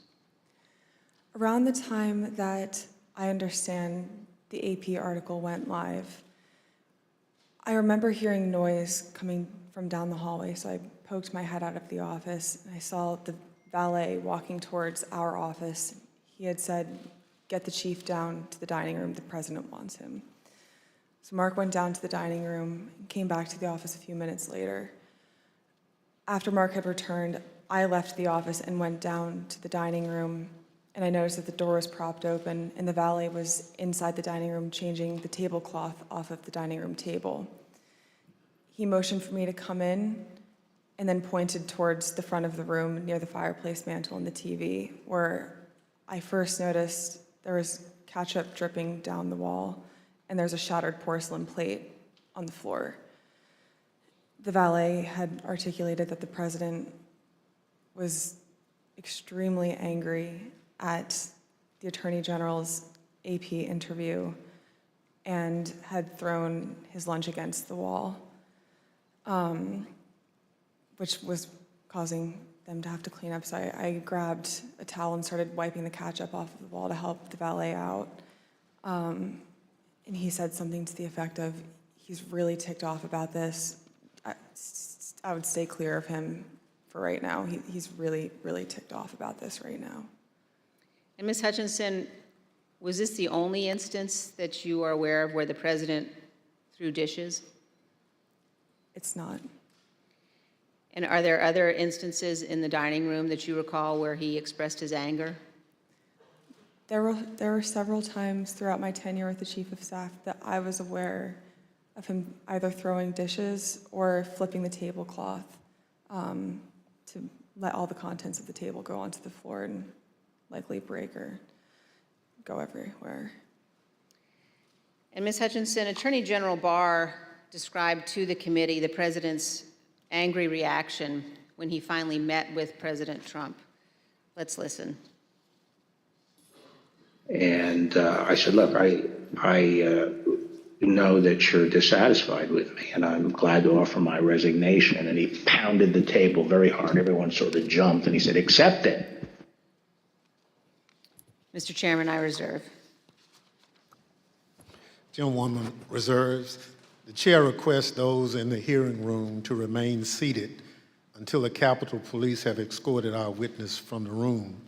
Around the time that I understand the AP article went live, I remember hearing noise coming from down the hallway, so I poked my head out of the office, and I saw the valet walking towards our office. He had said, get the chief down to the dining room, the president wants him. So Mark went down to the dining room and came back to the office a few minutes later. After Mark had returned, I left the office and went down to the dining room, and I noticed that the door was propped open and the valet was inside the dining room changing the tablecloth off of the dining room table. He motioned for me to come in and then pointed towards the front of the room near the fireplace mantel and the TV, where I first noticed there was ketchup dripping down the wall and there's a shattered porcelain plate on the floor. The valet had articulated that the president was extremely angry at the Attorney General's AP interview and had thrown his lunch against the wall, which was causing them to have to clean up. So I grabbed a towel and started wiping the ketchup off of the wall to help the valet out. And he said something to the effect of, he's really ticked off about this. I would stay clear of him for right now. He's really, really ticked off about this right now. And Ms. Hutchinson, was this the only instance that you are aware of where the president threw dishes? It's not. And are there other instances in the dining room that you recall where he expressed his anger? There were several times throughout my tenure with the Chief of Staff that I was aware of him either throwing dishes or flipping the tablecloth to let all the contents of the table go onto the floor and likely break or go everywhere. And Ms. Hutchinson, Attorney General Barr described to the committee the president's angry reaction when he finally met with President Trump. Let's listen. And I said, look, I know that you're dissatisfied with me, and I'm glad to offer my resignation. And he pounded the table very hard. Everyone sort of jumped, and he said, accept it. Mr. Chairman, I reserve. Gentlewoman reserves. The chair requests those in the hearing room to remain seated until the Capitol Police have escorted our witness from the room.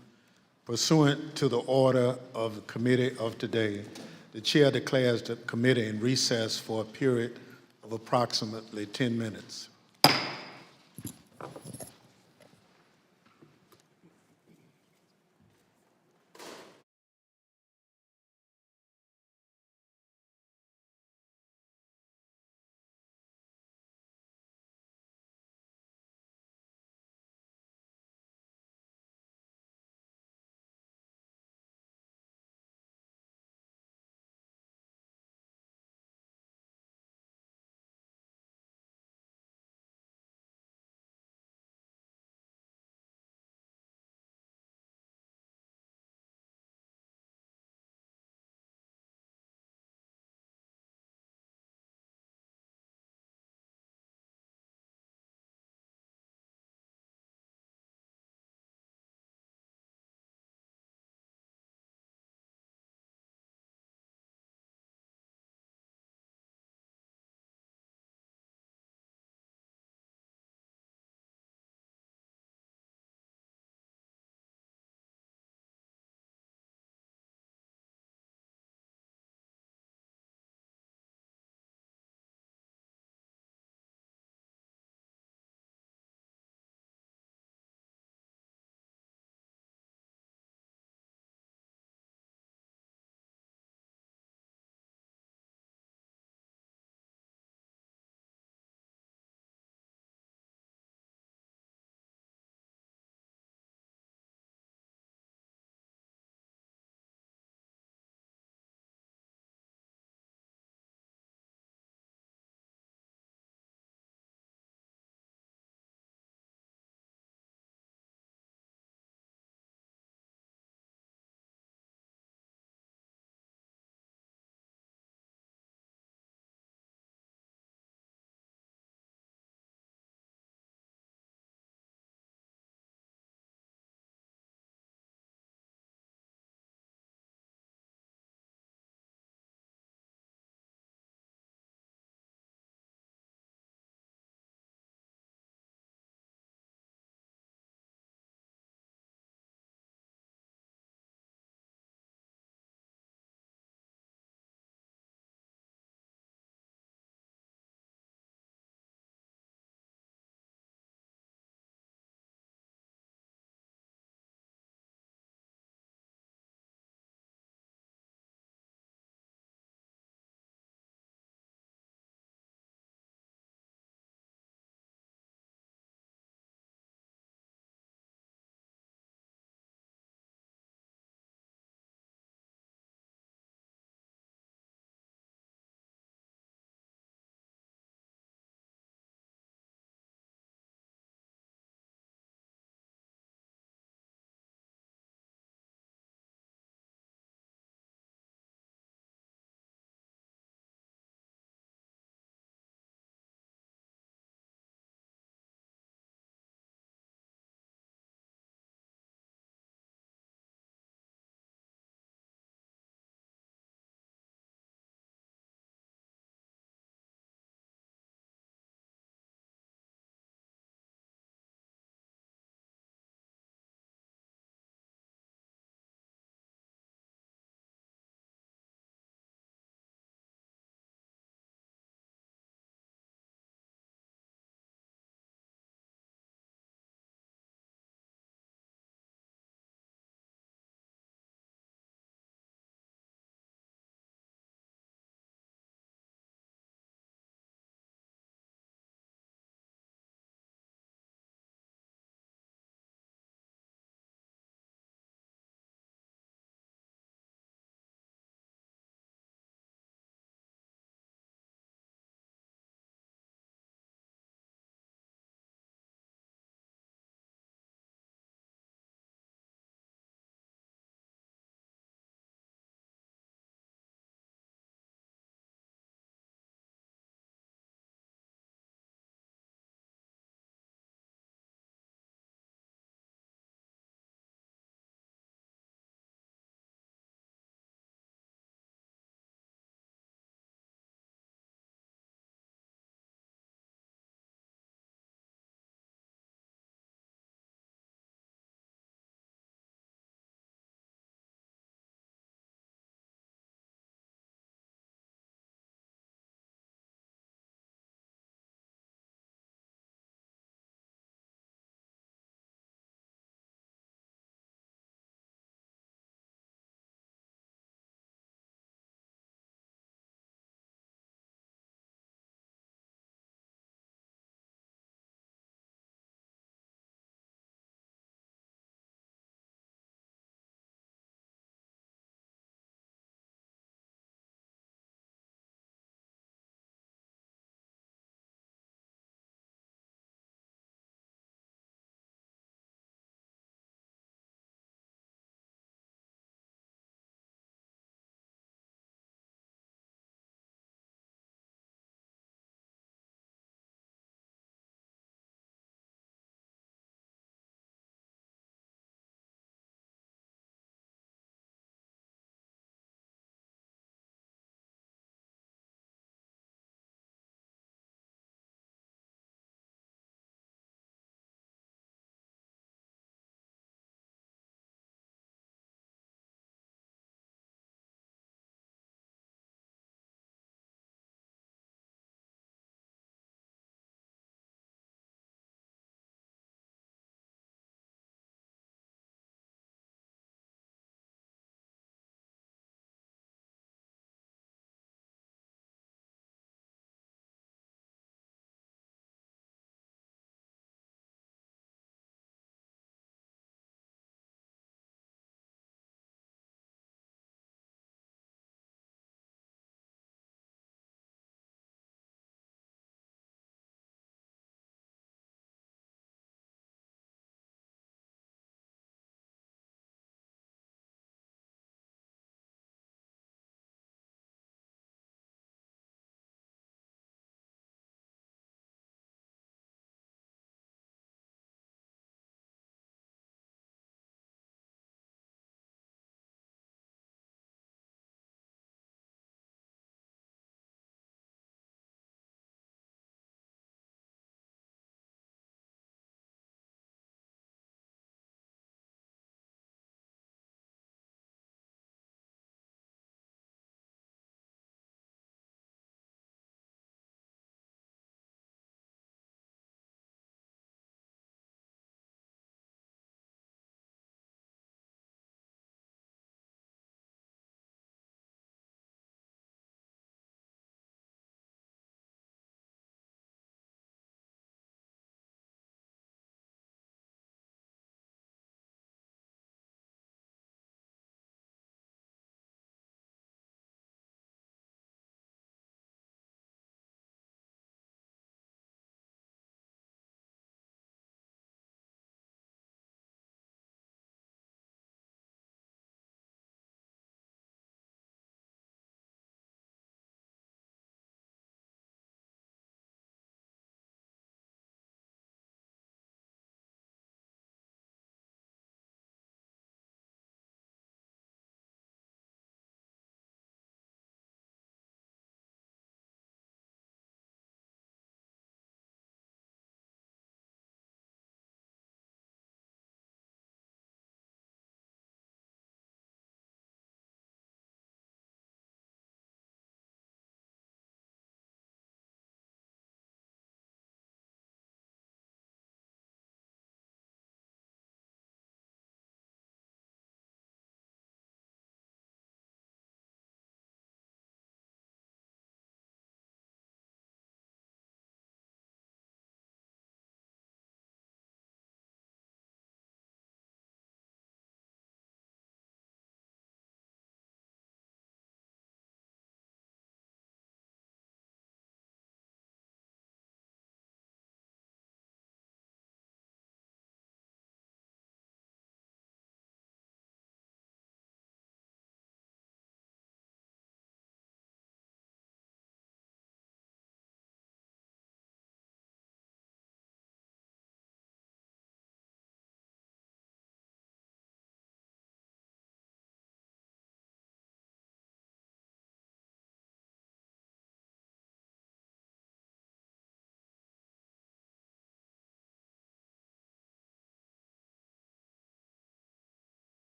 Pursuant to the order of the committee of today, the chair declares the committee in recess for a period of approximately 10 minutes.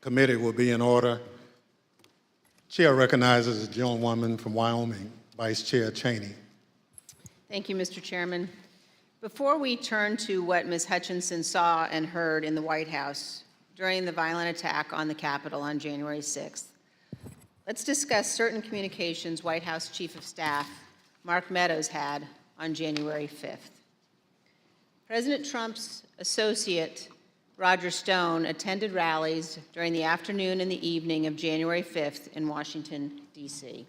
Committee will be in order. Chair recognizes the gentlewoman from Wyoming, Vice Chair Cheney. Thank you, Mr. Chairman. Before we turn to what Ms. Hutchinson saw and heard in the White House during the violent attack on the Capitol on January 6th, let's discuss certain communications White House Chief of Staff Mark Meadows had on January 5th. President Trump's associate, Roger Stone, attended rallies during the afternoon and the evening of January 5th in Washington, D.C.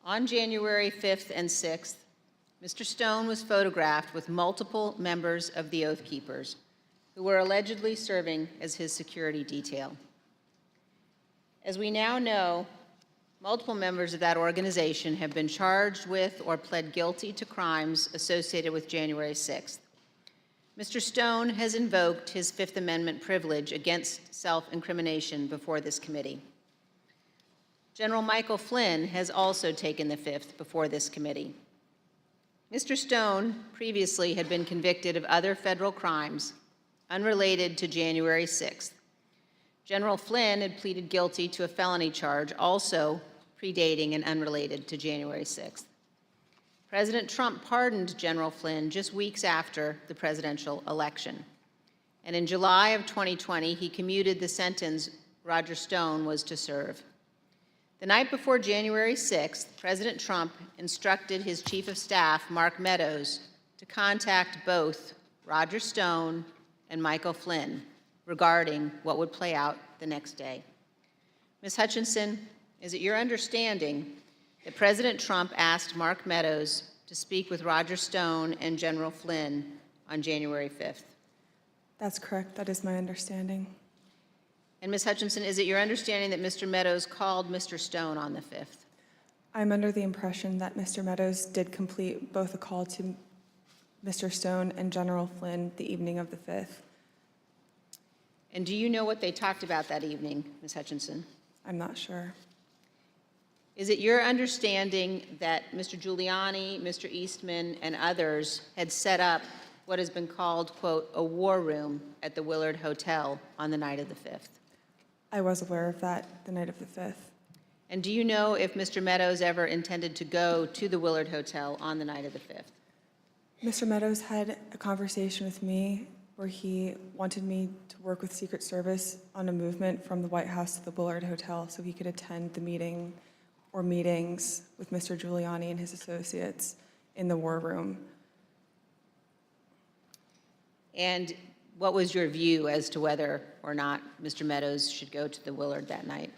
On January 5th and 6th, Mr. Stone was photographed with multiple members of the Oath Keepers who were allegedly serving as his security detail. As we now know, multiple members of that organization have been charged with or pled guilty to crimes associated with January 6th. Mr. Stone has invoked his Fifth Amendment privilege against self-incrimination before this committee. General Michael Flynn has also taken the fifth before this committee. Mr. Stone previously had been convicted of other federal crimes unrelated to January 6th. General Flynn had pleaded guilty to a felony charge also predating and unrelated to January 6th. President Trump pardoned General Flynn just weeks after the presidential election. And in July of 2020, he commuted the sentence Roger Stone was to serve. The night before January 6th, President Trump instructed his Chief of Staff, Mark Meadows, to contact both Roger Stone and Michael Flynn regarding what would play out the next day. Ms. Hutchinson, is it your understanding that President Trump asked Mark Meadows to speak with Roger Stone and General Flynn on January 5th? That's correct. That is my understanding. And Ms. Hutchinson, is it your understanding that Mr. Meadows called Mr. Stone on the 5th? I'm under the impression that Mr. Meadows did complete both a call to Mr. Stone and General Flynn the evening of the 5th. And do you know what they talked about that evening, Ms. Hutchinson? I'm not sure. Is it your understanding that Mr. Giuliani, Mr. Eastman, and others had set up what has been called, quote, a war room at the Willard Hotel on the night of the 5th? I was aware of that the night of the 5th. And do you know if Mr. Meadows ever intended to go to the Willard Hotel on the night of the 5th? Mr. Meadows had a conversation with me where he wanted me to work with Secret Service on a movement from the White House to the Willard Hotel so he could attend the meeting or meetings with Mr. Giuliani and his associates in the war room. And what was your view as to whether or not Mr. Meadows should go to the Willard that night?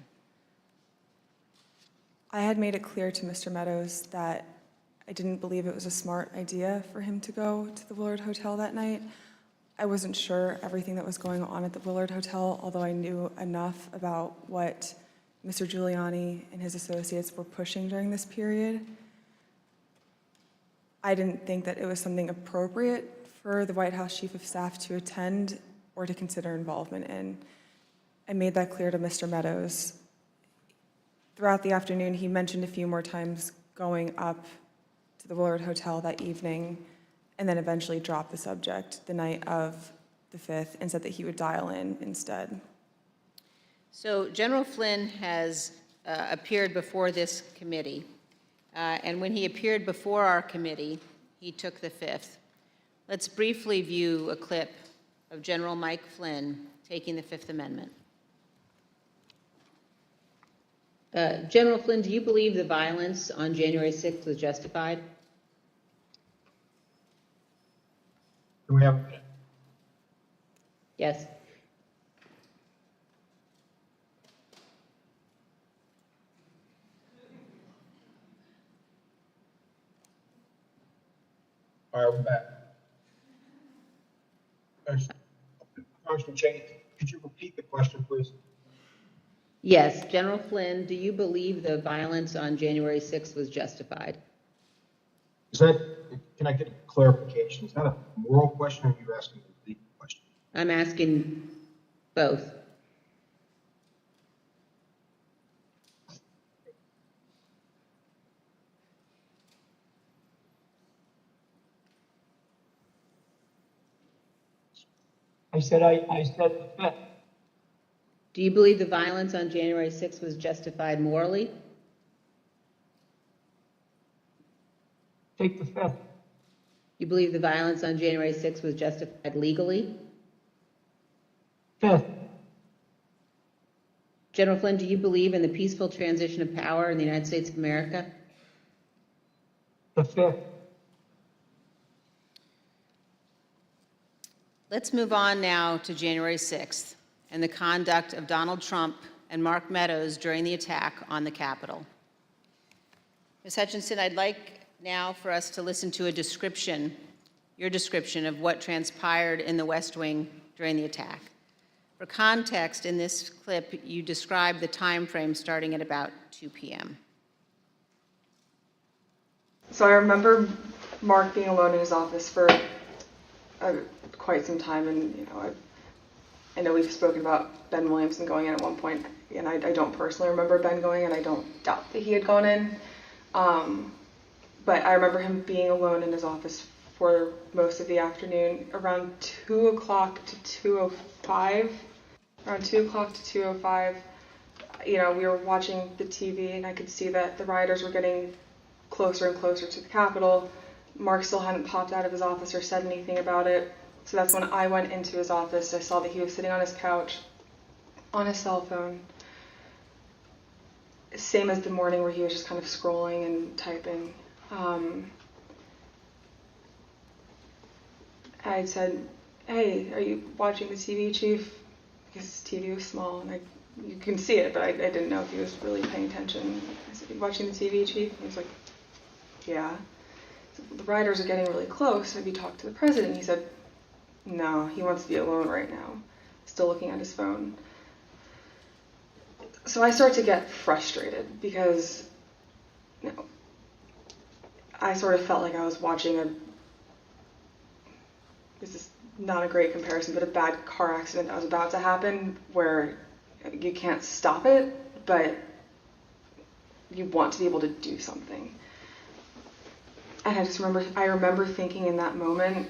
I had made it clear to Mr. Meadows that I didn't believe it was a smart idea for him to go to the Willard Hotel that night. I wasn't sure everything that was going on at the Willard Hotel, although I knew enough about what Mr. Giuliani and his associates were pushing during this period. I didn't think that it was something appropriate for the White House Chief of Staff to attend or to consider involvement in. I made that clear to Mr. Meadows. Throughout the afternoon, he mentioned a few more times going up to the Willard Hotel that evening, and then eventually dropped the subject the night of the 5th and said that he would dial in instead. So General Flynn has appeared before this committee, and when he appeared before our committee, he took the 5th. Let's briefly view a clip of General Mike Flynn taking the Fifth Amendment. General Flynn, do you believe the violence on January 6th was justified? Do we have? Yes. All right, we're back. Congressman Cheney, could you repeat the question, please? Yes. General Flynn, do you believe the violence on January 6th was justified? Is that, can I get a clarification? Is that a moral question or are you asking a legal question? I'm asking both. I said the Fifth. Do you believe the violence on January 6th was justified morally? Take the fifth. You believe the violence on January 6th was justified legally? Fifth. General Flynn, do you believe in the peaceful transition of power in the United States of America? The fifth. Let's move on now to January 6th and the conduct of Donald Trump and Mark Meadows during the attack on the Capitol. Ms. Hutchinson, I'd like now for us to listen to a description, your description of what transpired in the West Wing during the attack. For context, in this clip, you described the time frame starting at about 2 p.m. So I remember Mark being alone in his office for quite some time, and I know we've spoken about Ben Williamson going in at one point, and I don't personally remember Ben going in. I don't doubt that he had gone in, but I remember him being alone in his office for most of the afternoon, around 2 o'clock to 2:05. Around 2 o'clock to 2:05, we were watching the TV, and I could see that the rioters were getting closer and closer to the Capitol. Mark still hadn't popped out of his office or said anything about it. So that's when I went into his office. I saw that he was sitting on his couch, on his cell phone. Same as the morning where he was just kind of scrolling and typing. I said, "Hey, are you watching the TV, Chief?" Because his TV was small, and you can see it, but I didn't know if he was really paying attention. I said, "Are you watching the TV, Chief?" And he was like, "Yeah." So, the rioters are getting really close. Have you talked to the president? He said, "No, he wants to be alone right now." Still looking at his phone. So I start to get frustrated because I sort of felt like I was watching this is not a great comparison, but a bad car accident that was about to happen where you can't stop it, but you want to be able to do something. And I remember thinking in that moment,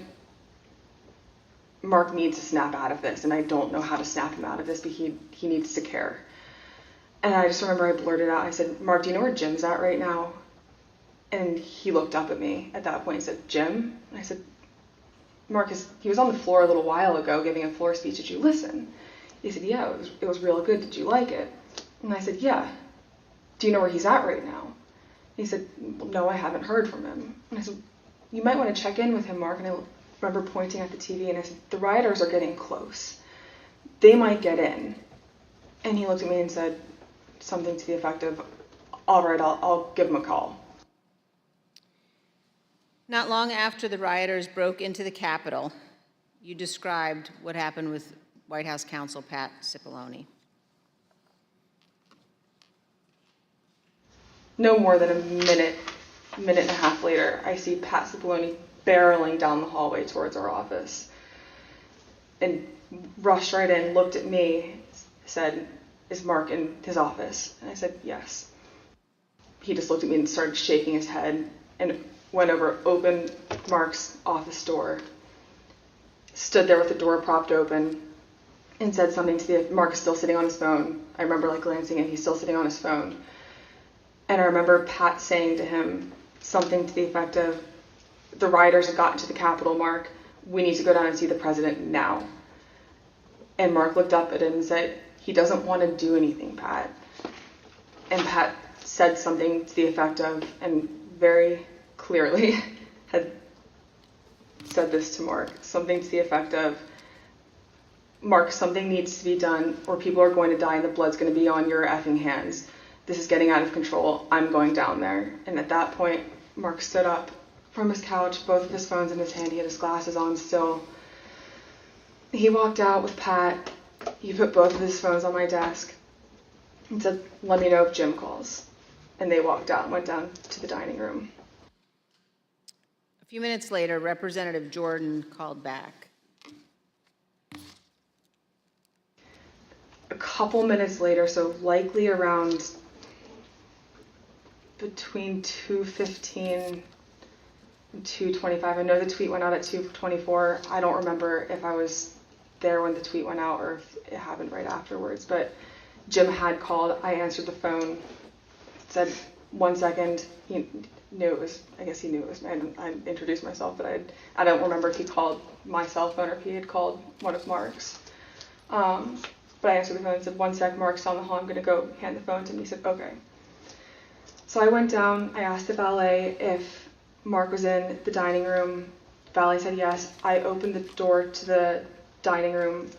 Mark needs to snap out of this, and I don't know how to snap him out of this, but he needs to care. And I just remember I blurted out, I said, "Mark, do you know where Jim's at right now?" And he looked up at me at that point and said, "Jim?" And I said, "Mark, he was on the floor a little while ago giving a floor speech. Did you listen?" He said, "Yeah, it was real good. Did you like it?" And I said, "Yeah. Do you know where he's at right now?" He said, "Well, no, I haven't heard from him." And I said, "You might want to check in with him, Mark." And I remember pointing at the TV and I said, "The rioters are getting close. They might get in." And he looked at me and said something to the effect of, "All right, I'll give him a call." Not long after the rioters broke into the Capitol, you described what happened with White House counsel Pat Cipollone. No more than a minute and a half later, I see Pat Cipollone barreling down the hallway towards our office and rushed right in, looked at me, said, "Is Mark in his office?" And I said, "Yes." He just looked at me and started shaking his head and went over, opened Mark's office door, stood there with the door propped open, and said something to Mark is still sitting on his phone. I remember glancing and he's still sitting on his phone. And I remember Pat saying to him something to the effect of, "The rioters have gotten to the Capitol, Mark. We need to go down and see the president now." And Mark looked up at him and said, "He doesn't want to do anything, Pat." And Pat said something to the effect of, and very clearly had said this to Mark, something to the effect of, "Mark, something needs to be done or people are going to die and the blood's going to be on your effing hands. This is getting out of control. I'm going down there." And at that point, Mark stood up from his couch, both of his phones in his hand. He had his glasses on still. He walked out with Pat. He put both of his phones on my desk and said, "Let me know if Jim calls." And they walked out and went down to the dining room. A few minutes later, Representative Jordan called back. A couple minutes later, so likely around between 2:15 and 2:25. I know the tweet went out at 2:24. I don't remember if I was there when the tweet went out or if it happened right afterwards, but Jim had called. I answered the phone, said 1 second. He knew it was, I guess he knew it was me. I introduced myself, but I don't remember if he called my cell phone or if he had called one of Mark's. But I answered the phone and said, 1 sec, Mark's down the hall, I'm going to go hand the phone to him. He said, okay. So I went down, I asked the valet if Mark was in the dining room. Valet said yes. I opened the door to the dining room,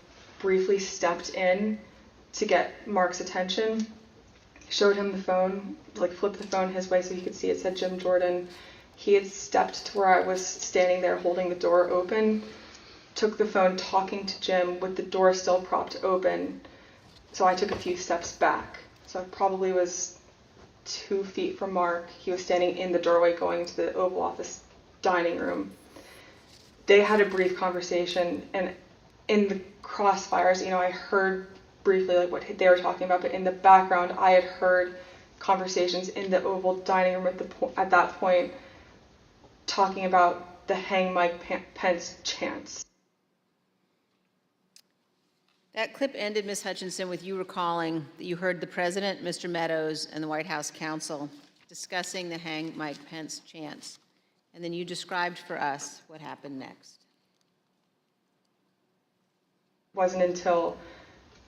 briefly stepped in to get Mark's attention, showed him the phone, like flipped the phone his way so he could see it said Jim Jordan. He had stepped to where I was standing there holding the door open, took the phone talking to Jim with the door still propped open. So I took a few steps back. So I probably was 2 feet from Mark. He was standing in the doorway going to the Oval Office dining room. They had a brief conversation, and in the crossfires, I heard briefly like what they were talking about, but in the background, I had heard conversations in the Oval dining room at that point talking about the hang Mike Pence chants. That clip ended, Ms. Hutchinson, with you recalling that you heard the President, Mr. Meadows, and the White House counsel discussing the hang Mike Pence chants. And then you described for us what happened next. It wasn't until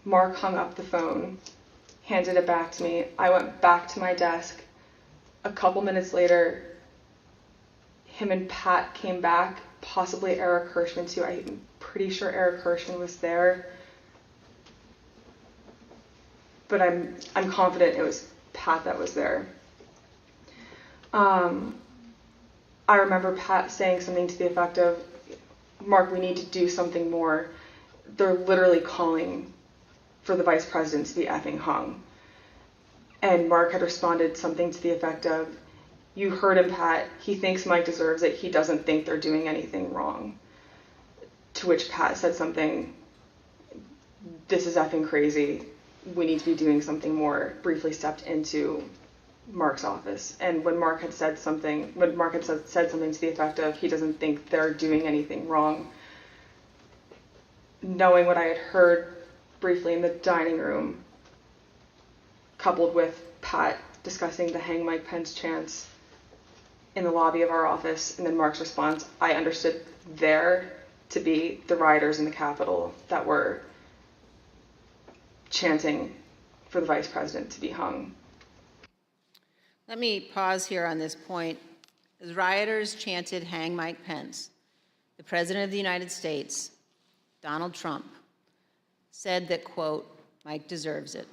Mark hung up the phone, handed it back to me. I went back to my desk. A couple minutes later, him and Pat came back, possibly Eric Hirschman too. I'm pretty sure Eric Hirschman was there. But I'm confident it was Pat that was there. I remember Pat saying something to the effect of, Mark, we need to do something more. They're literally calling for the vice president to be effing hung. And Mark had responded something to the effect of, you heard him, Pat. He thinks Mike deserves it. He doesn't think they're doing anything wrong. To which Pat said something, this is effing crazy. We need to be doing something more. Briefly stepped into Mark's office. And when Mark had said something to the effect of, he doesn't think they're doing anything wrong, knowing what I had heard briefly in the dining room, coupled with Pat discussing the hang Mike Pence chants in the lobby of our office, and then Mark's response, I understood there to be the rioters in the Capitol that were chanting for the vice president to be hung. Let me pause here on this point. As rioters chanted hang Mike Pence, the President of the United States, Donald Trump, said that, quote, Mike deserves it,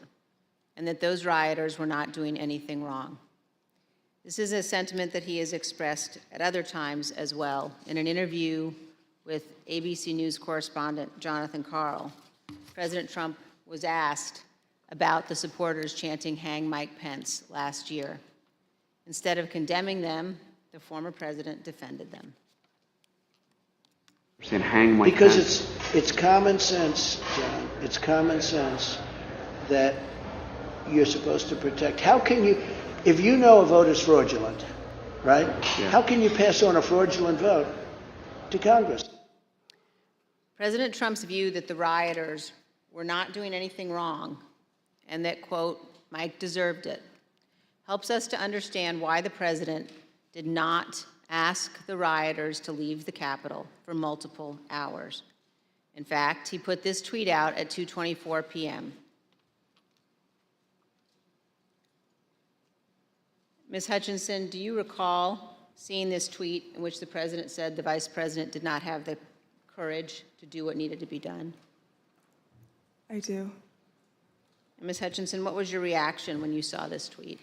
and that those rioters were not doing anything wrong. This is a sentiment that he has expressed at other times as well. In an interview with ABC News correspondent Jonathan Karl, President Trump was asked about the supporters chanting hang Mike Pence last year. Instead of condemning them, the former president defended them. Saying hang Mike Because Pence. it's common sense, John. It's common sense that you're supposed to protect. How can you, if you know a vote is fraudulent, right? Yeah. How can you pass on a fraudulent vote to Congress? President Trump's view that the rioters were not doing anything wrong and that, quote, Mike deserved it, helps us to understand why the president did not ask the rioters to leave the Capitol for multiple hours. In fact, he put this tweet out at 2:24 p.m. Ms. Hutchinson, do you recall seeing this tweet in which the president said the vice president did not have the courage to do what needed to be done? I do. And Ms. Hutchinson, what was your reaction when you saw this tweet?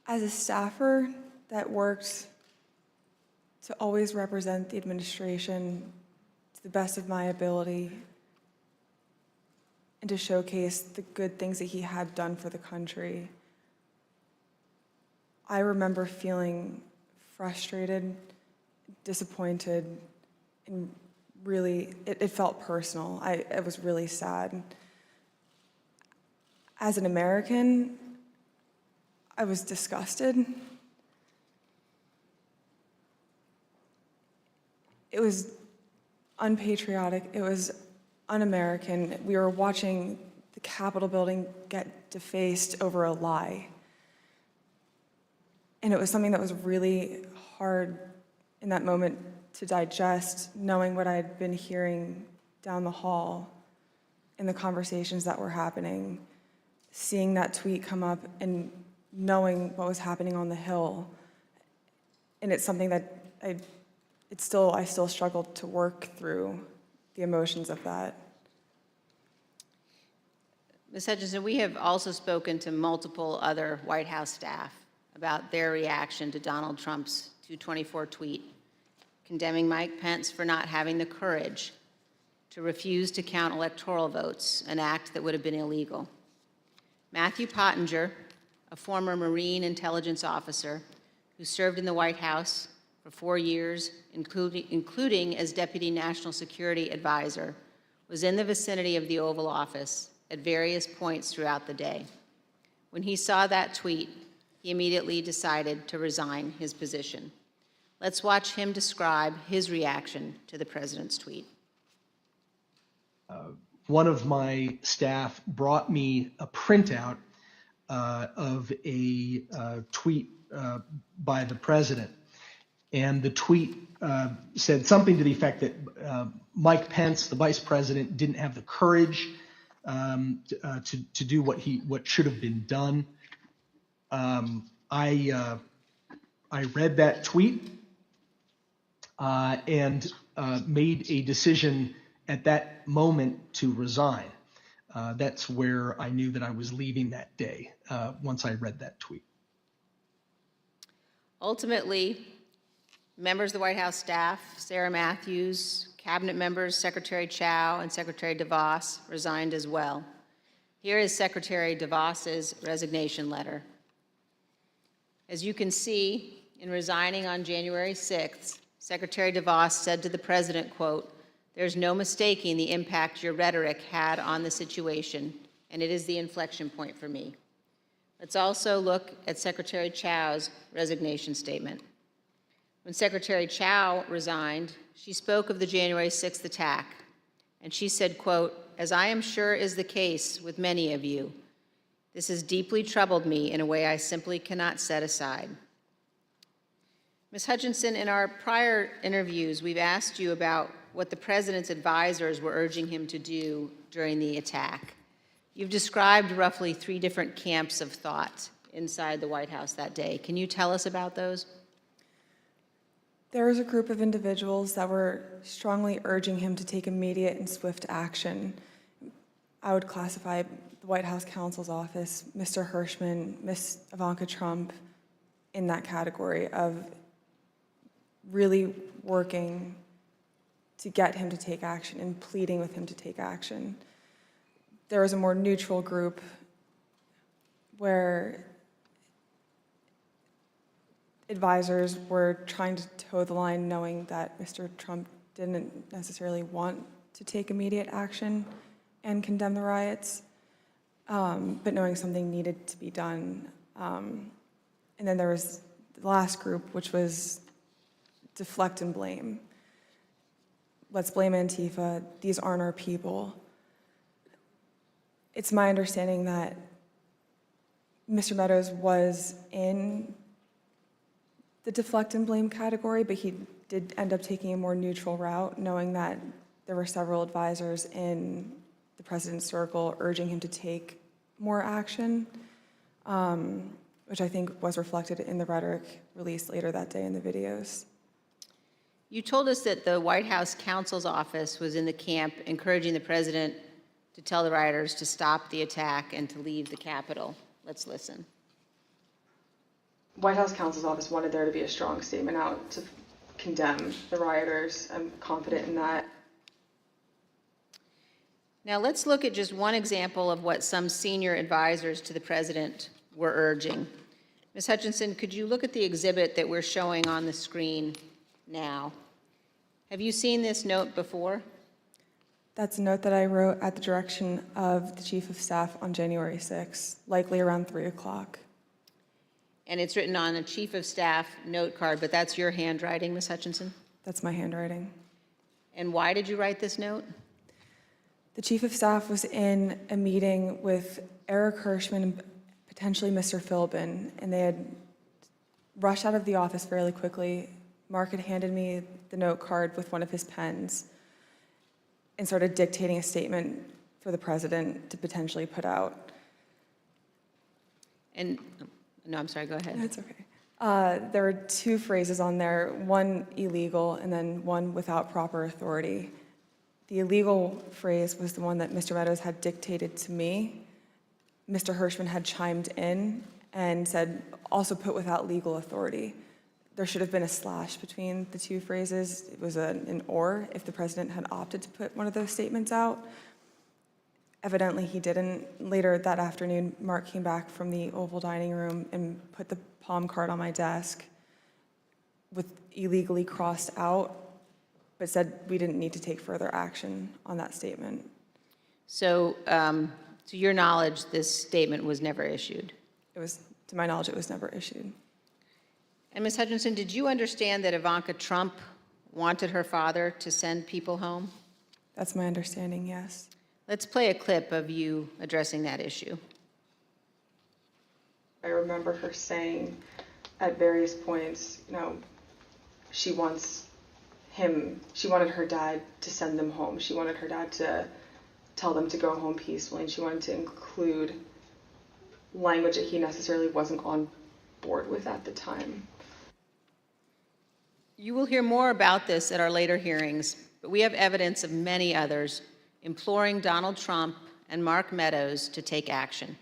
As a staffer that worked to always represent the administration to the best of my ability and to showcase the good things that he had done for the country, I remember feeling frustrated, disappointed, and really, it felt personal. It was really sad. As an American, I was disgusted. It was unpatriotic. It was un-American. We were watching the Capitol building get defaced over a lie. And it was something that was really hard in that moment to digest, knowing what I'd been hearing down the hall in the conversations that were happening, seeing that tweet come up and knowing what was happening on the Hill. And it's something that I still struggle to work through the emotions of that. Ms. Hutchinson, we have also spoken to multiple other White House staff about their reaction to Donald Trump's 224 tweet, condemning Mike Pence for not having the courage to refuse to count electoral votes, an act that would have been illegal. Matthew Pottinger, a former Marine intelligence officer who served in the White House for 4 years, including as Deputy National Security Advisor, was in the vicinity of the Oval Office at various points throughout the day. When he saw that tweet, he immediately decided to resign his position. Let's watch him describe his reaction to the president's tweet. One of my staff brought me a printout of a tweet by the president. And the tweet said something to the effect that Mike Pence, the vice president, didn't have the courage to do what should have been done. I read that tweet and made a decision at that moment to resign. That's where I knew that I was leaving that day, once I read that tweet. Ultimately, members of the White House staff, Sarah Matthews, cabinet members Secretary Chao and Secretary DeVos resigned as well. Here is Secretary DeVos's resignation letter. As you can see, in resigning on January 6th, Secretary DeVos said to the president, quote, "There's no mistaking the impact your rhetoric had on the situation, and it is the inflection point for me." Let's also look at Secretary Chao's resignation statement. When Secretary Chao resigned, she spoke of the January 6th attack, and she said, quote, "As I am sure is the case with many of you, this has deeply troubled me in a way I simply cannot set aside." Ms. Hutchinson, in our prior interviews, we've asked you about what the president's advisors were urging him to do during the attack. You've described roughly 3 different camps of thought inside the White House that day. Can you tell us about those? There was a group of individuals that were strongly urging him to take immediate and swift action. I would classify the White House counsel's office, Mr. Hirschman, Ms. Ivanka Trump, in that category of really working to get him to take action and pleading with him to take action. There was a more neutral group where advisors were trying to toe the line, knowing that Mr. Trump didn't necessarily want to take immediate action and condemn the riots, but knowing something needed to be done. And then there was the last group, which was deflect and blame. Let's blame Antifa. These aren't our people. It's my understanding that Mr. Meadows was in the deflect and blame category, but he did end up taking a more neutral route, knowing that there were several advisors in the president's circle urging him to take more action, which I think was reflected in the rhetoric released later that day in the videos. You told us that the White House counsel's office was in the camp encouraging the president to tell the rioters to stop the attack and to leave the Capitol. Let's listen. White House counsel's office wanted there to be a strong statement out to condemn the rioters. I'm confident in that. Now let's look at just one example of what some senior advisors to the president were urging. Ms. Hutchinson, could you look at the exhibit that we're showing on the screen now? Have you seen this note before? That's a note that I wrote at the direction of the Chief of Staff on January 6th, likely around 3 o'clock. And it's written on a Chief of Staff note card, but that's your handwriting, Ms. Hutchinson? That's my handwriting. And why did you write this note? The Chief of Staff was in a meeting with Eric Hirschman and potentially Mr. Philbin, and they had rushed out of the office fairly quickly. Mark had handed me the note card with one of his pens and started dictating a statement for the president to potentially put out. And, no, I'm sorry, go ahead. That's okay. There were two phrases on there, one illegal and then one without proper authority. The illegal phrase was the one that Mr. Meadows had dictated to me. Mr. Hirschman had chimed in and said, also put without legal authority. There should have been a slash between the two phrases. It was an or if the president had opted to put one of those statements out. Evidently he didn't. Later that afternoon, Mark came back from the Oval Dining Room and put the palm card on my desk with illegally crossed out, but said we didn't need to take further action on that statement. So, to your knowledge, this statement was never issued? It was, to my knowledge, it was never issued. And Ms. Hutchinson, did you understand that Ivanka Trump wanted her father to send people home? That's my understanding, yes. Let's play a clip of you addressing that issue. I remember her saying at various points, you know, she wanted her dad to send them home. She wanted her dad to tell them to go home peacefully, and she wanted to include language that he necessarily wasn't on board with at the time. You will hear more about this at our later hearings, but we have evidence of many others imploring Donald Trump and Mark Meadows to take action.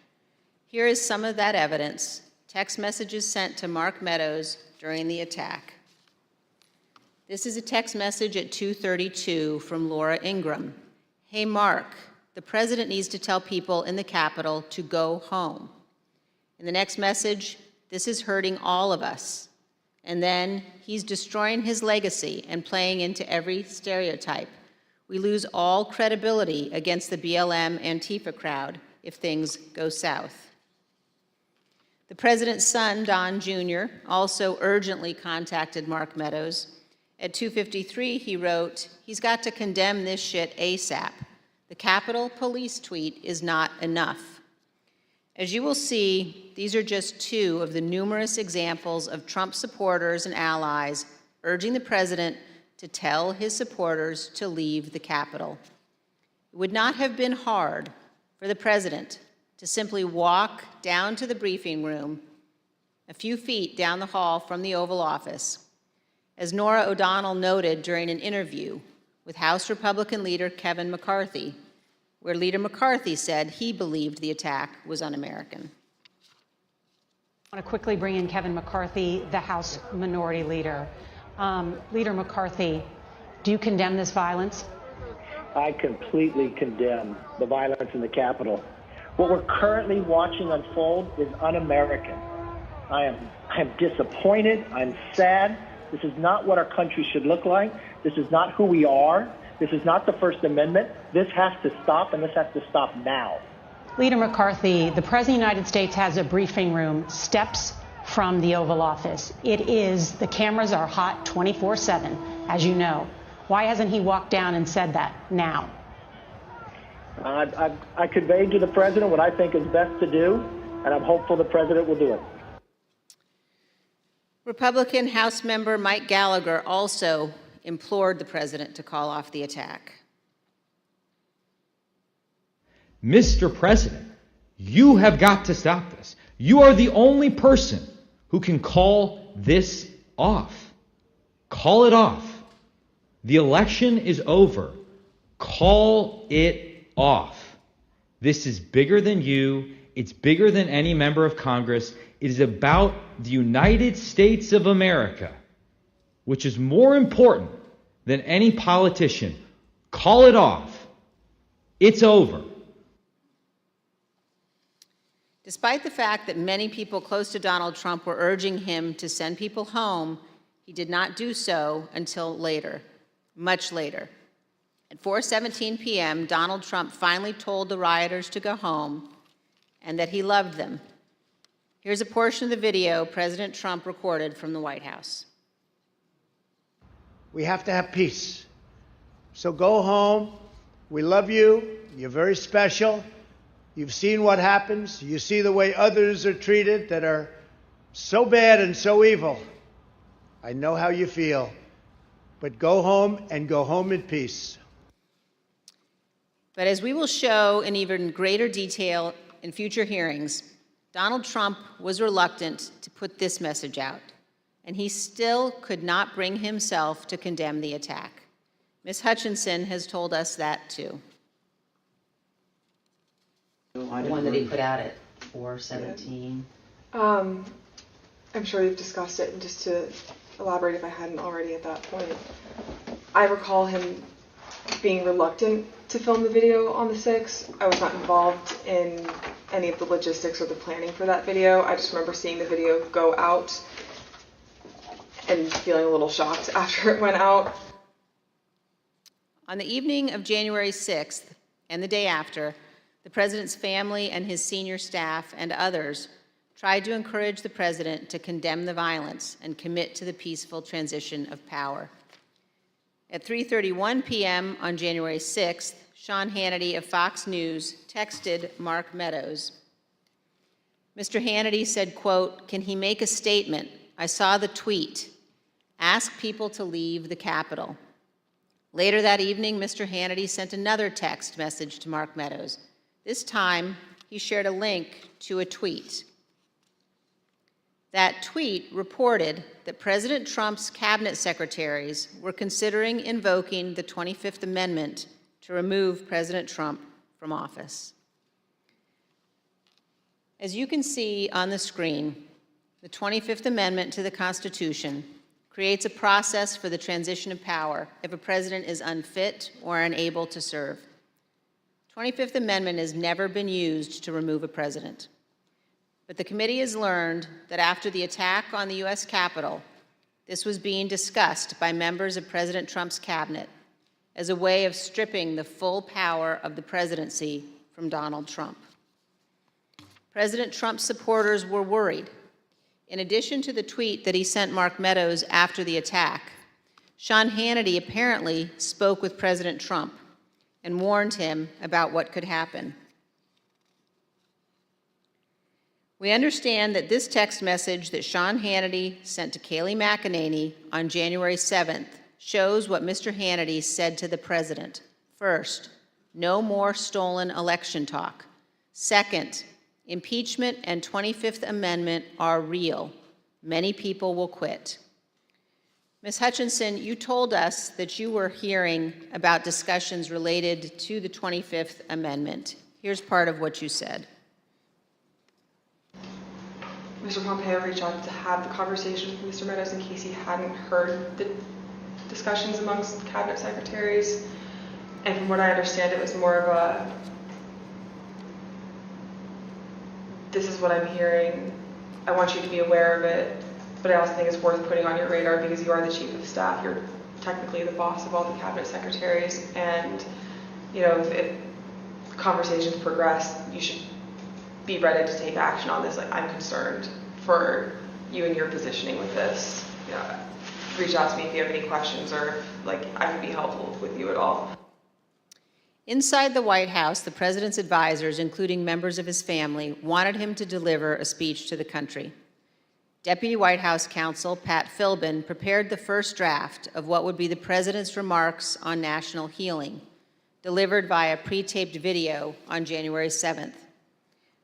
Here is some of that evidence, text messages sent to Mark Meadows during the attack. This is a text message at 2:32 from Laura Ingram. Hey, Mark, the president needs to tell people in the Capitol to go home. In the next message, this is hurting all of us. And then he's destroying his legacy and playing into every stereotype. We lose all credibility against the BLM Antifa crowd if things go south. The president's son, Don Jr., also urgently contacted Mark Meadows. At 2:53, he wrote, he's got to condemn this shit ASAP. The Capitol Police tweet is not enough. As you will see, these are just two of the numerous examples of Trump supporters and allies urging the president to tell his supporters to leave the Capitol. It would not have been hard for the president to simply walk down to the briefing room a few feet down the hall from the Oval Office. As Nora O'Donnell noted during an interview with House Republican leader Kevin McCarthy, where Leader McCarthy said he believed the attack was un-American. I want to quickly bring in Kevin McCarthy, the House Minority Leader. Leader McCarthy, do you condemn this violence? I completely condemn the violence in the Capitol. What we're currently watching unfold is un-American. I am disappointed. I'm sad. This is not what our country should look like. This is not who we are. This is not the First Amendment. This has to stop, and this has to stop now. Leader McCarthy, the President of the United States has a briefing room steps from the Oval Office. The cameras are hot 24/7, as you know. Why hasn't he walked down and said that now? I conveyed to the president what I think is best to do, and I'm hopeful the president will do it. Republican House member Mike Gallagher also implored the president to call off the attack. Mr. President, you have got to stop this. You are the only person who can call this off. Call it off. The election is over. Call it off. This is bigger than you. It's bigger than any member of Congress. It is about the United States of America, which is more important than any politician. Call it off. It's over. Despite the fact that many people close to Donald Trump were urging him to send people home, he did not do so until later, much later. At 4:17 p.m., Donald Trump finally told the rioters to go home and that he loved them. Here's a portion of the video President Trump recorded from the White House. We have to have peace. So go home. We love you. You're very special. You've seen what happens. You see the way others are treated that are so bad and so evil. I know how you feel. But go home and go home in peace. But as we will show in even greater detail in future hearings, Donald Trump was reluctant to put this message out, and he still could not bring himself to condemn the attack. Ms. Hutchinson has told us that too. The one that he put out at 4:17. I'm sure you've discussed it, and just to elaborate if I hadn't already at that point, I recall him being reluctant to film the video on the 6th. I was not involved in any of the logistics or the planning for that video. I just remember seeing the video go out and feeling a little shocked after it went out. On the evening of January 6th and the day after, the president's family and his senior staff and others tried to encourage the president to condemn the violence and commit to the peaceful transition of power. At 3:31 p.m. on January 6th, Sean Hannity of Fox News texted Mark Meadows. Mr. Hannity said, quote, "Can he make a statement? I saw the tweet. Ask people to leave the Capitol." Later that evening, Mr. Hannity sent another text message to Mark Meadows. This time, he shared a link to a tweet. That tweet reported that President Trump's cabinet secretaries were considering invoking the 25th Amendment to remove President Trump from office. As you can see on the screen, the 25th Amendment to the Constitution creates a process for the transition of power if a president is unfit or unable to serve. The 25th Amendment has never been used to remove a president. But the committee has learned that after the attack on the U.S. Capitol, this was being discussed by members of President Trump's cabinet as a way of stripping the full power of the presidency from Donald Trump. President Trump's supporters were worried. In addition to the tweet that he sent Mark Meadows after the attack, Sean Hannity apparently spoke with President Trump and warned him about what could happen. We understand that this text message that Sean Hannity sent to Kayleigh McEnany on January 7th shows what Mr. Hannity said to the president. First, no more stolen election talk. Second, impeachment and 25th Amendment are real. Many people will quit. Ms. Hutchinson, you told us that you were hearing about discussions related to the 25th Amendment. Here's part of what you said. Mr. Pompeo reached out to have the conversation with Mr. Meadows in case he hadn't heard the discussions amongst cabinet secretaries. And from what I understand, it was more of a, this is what I'm hearing, I want you to be aware of it, but I also think it's worth putting on your radar because you are the chief of staff. You're technically the boss of all the cabinet secretaries. And, you know, if conversations progress, you should be ready to take action on this. Like, I'm concerned for you and your positioning with this. Yeah. Reach out to me if you have any questions or if, like, I can be helpful with you at all. Inside the White House, the president's advisors, including members of his family, wanted him to deliver a speech to the country. Deputy White House counsel Pat Philbin prepared the first draft of what would be the president's remarks on national healing, delivered via pre-taped video on January 7th.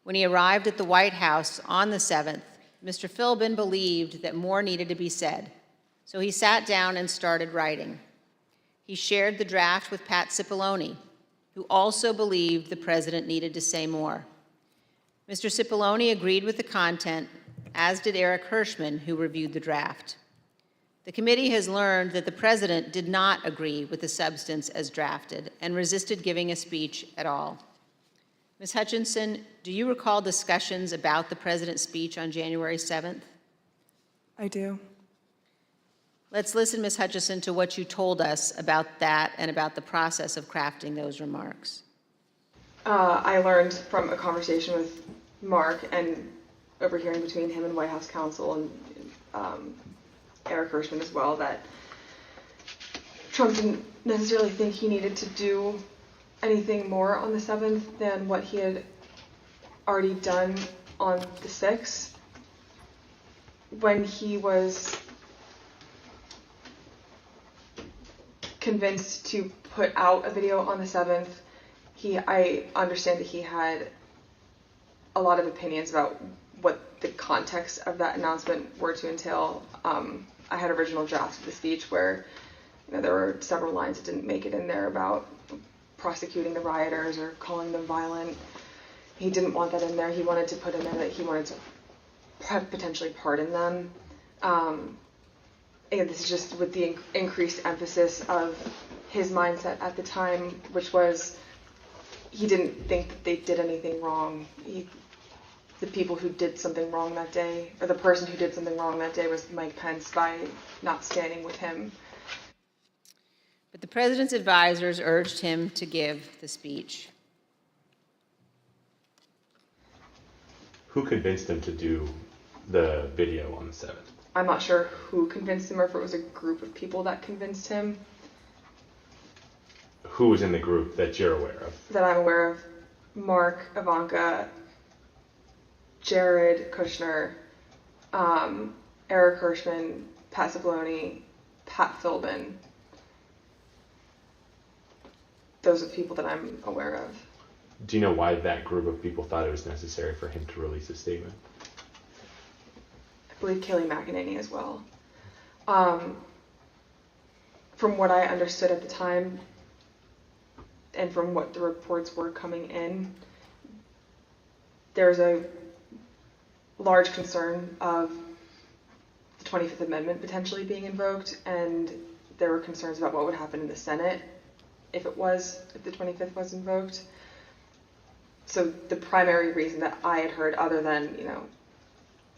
When he arrived at the White House on the 7th, Mr. Philbin believed that more needed to be said, so he sat down and started writing. He shared the draft with Pat Cipollone, who also believed the president needed to say more. Mr. Cipollone agreed with the content, as did Eric Hirschman, who reviewed the draft. The committee has learned that the president did not agree with the substance as drafted and resisted giving a speech at all. Ms. Hutchinson, do you recall discussions about the president's speech on January 7th? I do. Let's listen, Ms. Hutchinson, to what you told us about that and about the process of crafting those remarks. I learned from a conversation with Mark and overhearing between him and White House counsel and Eric Hirschman as well that Trump didn't necessarily think he needed to do anything more on the 7th than what he had already done on the 6th. When he was convinced to put out a video on the 7th, I understand that he had a lot of opinions about what the context of that announcement were to entail. I had original drafts of the speech where there were several lines that didn't make it in there about prosecuting the rioters or calling them violent. He didn't want that in there. He wanted to put in there that he wanted to potentially pardon them. And this is just with the increased emphasis of his mindset at the time, which was he didn't think that they did anything wrong. The people who did something wrong that day, or the person who did something wrong that day, was Mike Pence by not standing with him. But the president's advisors urged him to give the speech. Who convinced him to do the video on the 7th? I'm not sure who convinced him or if it was a group of people that convinced him. Who was in the group that you're aware of? That I'm aware of: Mark, Ivanka, Jared Kushner, Eric Hirschman, Pat Cipollone, Pat Philbin. Those are the people that I'm aware of. Do you know why that group of people thought it was necessary for him to release a statement? I believe Kayleigh McEnany as well. From what I understood at the time, and from what the reports were coming in, there's a large concern of the 25th Amendment potentially being invoked, and there were concerns about what would happen in the Senate if the 25th was invoked. So the primary reason that I had heard, other than,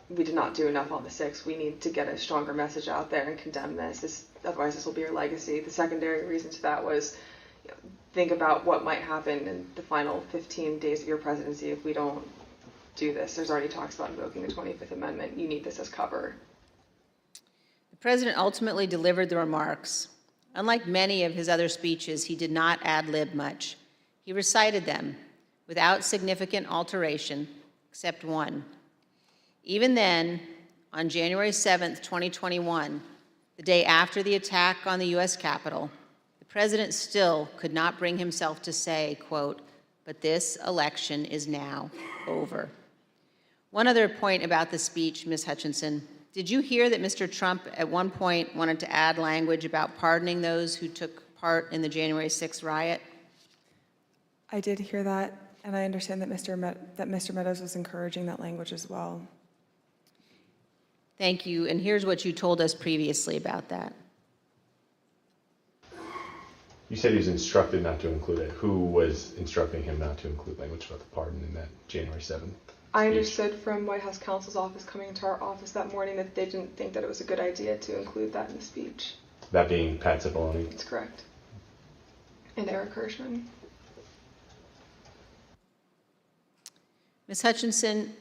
we did not do enough on the 6th, we need to get a stronger message out there and condemn this, otherwise this will be your legacy. The secondary reason to that was, think about what might happen in the final 15 days of your presidency if we don't do this. There's already talks about invoking the 25th Amendment. You need this as cover. The president ultimately delivered the remarks. Unlike many of his other speeches, he did not ad-lib much. He recited them without significant alteration, except one. Even then, on January 7th, 2021, the day after the attack on the U.S. Capitol, the president still could not bring himself to say, quote, "But this election is now over." One other point about the speech, Ms. Hutchinson. Did you hear that Mr. Trump at one point wanted to add language about pardoning those who took part in the January 6th riot? I did hear that, and I understand that Mr. Meadows was encouraging that language as well. Thank you, and here's what you told us previously about that. You said he was instructed not to include it. Who was instructing him not to include language about the pardon in that January 7th? I understood from White House counsel's office coming into our office that morning that they didn't think that it was a good idea to include that in the speech. That being Pat Cipollone? That's correct. And Eric Hirschman. Ms. Hutchinson,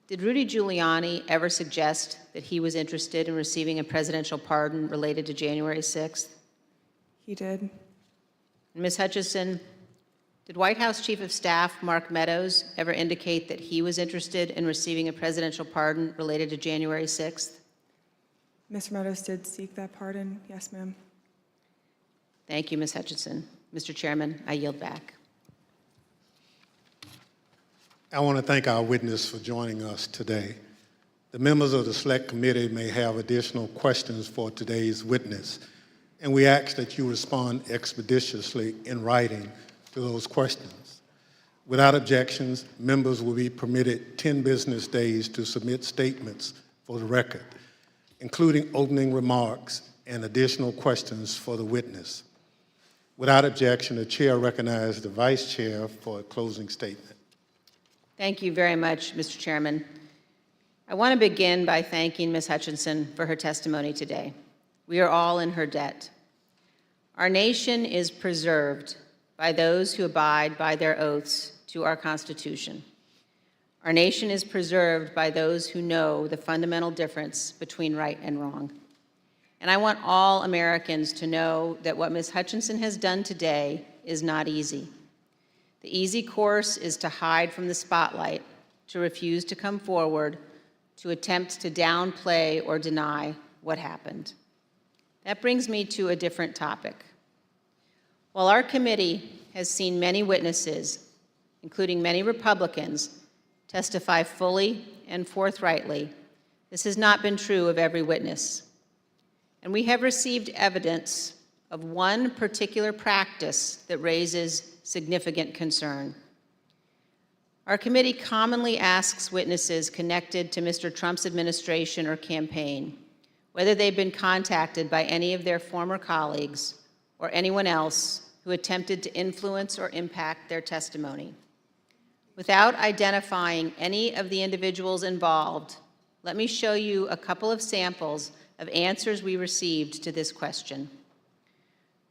did Rudy Giuliani ever suggest that he was interested in receiving a presidential pardon related to January 6th? He did. Ms. Hutchinson, did White House Chief of Staff Mark Meadows ever indicate that he was interested in receiving a presidential pardon related to January 6th? Mr. Meadows did seek that pardon. Yes, ma'am. Thank you, Ms. Hutchinson. Mr. Chairman, I yield back. I want to thank our witness for joining us today. The members of the Select Committee may have additional questions for today's witness, and we ask that you respond expeditiously in writing to those questions. Without objections, members will be permitted 10 business days to submit statements for the record, including opening remarks and additional questions for the witness. Without objection, the chair recognizes the vice chair for a closing statement. Thank you very much, Mr. Chairman. I want to begin by thanking Ms. Hutchinson for her testimony today. We are all in her debt. Our nation is preserved by those who abide by their oaths to our Constitution. Our nation is preserved by those who know the fundamental difference between right and wrong. And I want all Americans to know that what Ms. Hutchinson has done today is not easy. The easy course is to hide from the spotlight, to refuse to come forward, to attempt to downplay or deny what happened. That brings me to a different topic. While our committee has seen many witnesses, including many Republicans, testify fully and forthrightly, this has not been true of every witness. And we have received evidence of one particular practice that raises significant concern. Our committee commonly asks witnesses connected to Mr. Trump's administration or campaign whether they've been contacted by any of their former colleagues or anyone else who attempted to influence or impact their testimony. Without identifying any of the individuals involved, let me show you a couple of samples of answers we received to this question.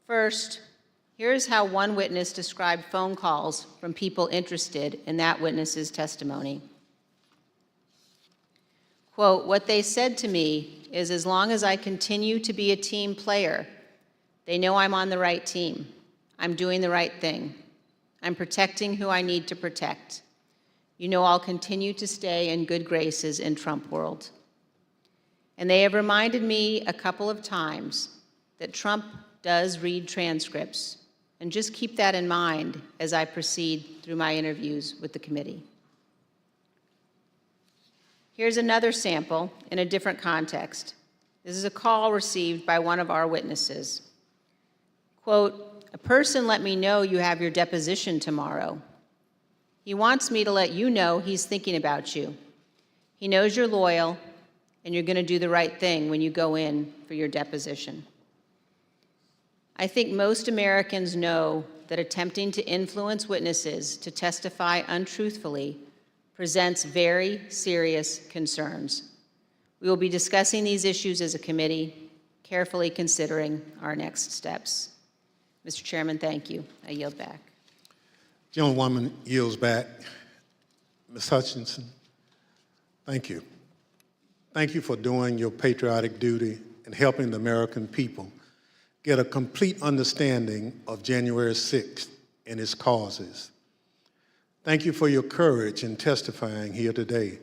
First, here's how one witness described phone calls from people interested in that witness's testimony. Quote, "What they said to me is as long as I continue to be a team player, they know I'm on the right team. I'm doing the right thing. I'm protecting who I need to protect. You know I'll continue to stay in good graces in Trump world. And they have reminded me a couple of times that Trump does read transcripts, and just keep that in mind as I proceed through my interviews with the committee." Here's another sample in a different context. This is a call received by one of our witnesses. Quote, "A person let me know you have your deposition tomorrow. He wants me to let you know he's thinking about you. He knows you're loyal and you're going to do the right thing when you go in for your deposition." I think most Americans know that attempting to influence witnesses to testify untruthfully presents very serious concerns. We will be discussing these issues as a committee, carefully considering our next steps. Mr. Chairman, thank you. I yield back. Gentlewoman yields back. Ms. Hutchinson, thank you. Thank you for doing your patriotic duty and helping the American people get a complete understanding of January 6th and its causes. Thank you for your courage in testifying here today.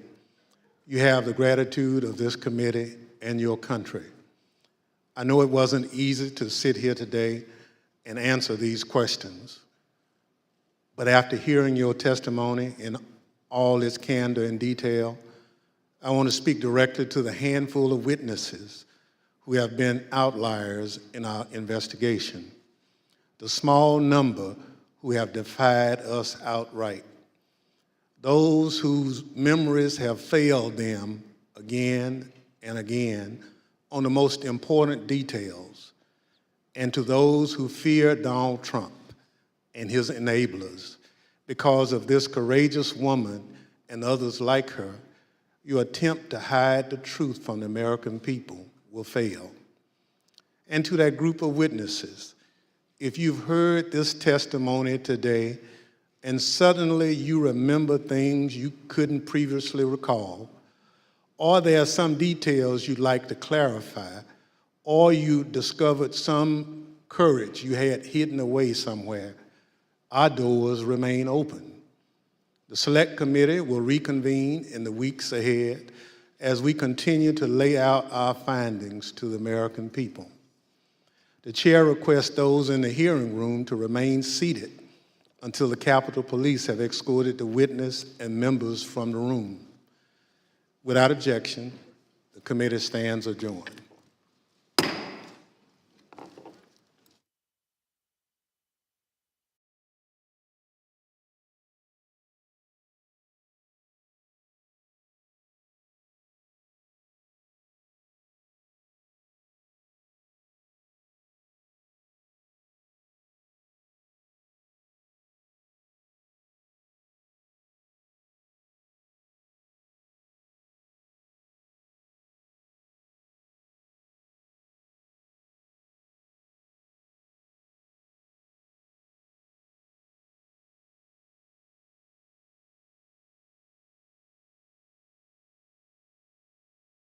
You have the gratitude of this committee and your country. I know it wasn't easy to sit here today and answer these questions, but after hearing your testimony in all its candor and detail, I want to speak directly to the handful of witnesses who have been outliers in our investigation, the small number who have defied us outright, those whose memories have failed them again and again on the most important details, and to those who fear Donald Trump and his enablers. Because of this courageous woman and others like her, your attempt to hide the truth from the American people will fail. And to that group of witnesses, if you've heard this testimony today and suddenly you remember things you couldn't previously recall, or there are some details you'd like to clarify, or you discovered some courage you had hidden away somewhere, our doors remain open. The Select Committee will reconvene in the weeks ahead as we continue to lay out our findings to the American people. The chair requests those in the hearing room to remain seated until the Capitol Police have escorted the witness and members from the room. Without objection, the committee stands adjourned.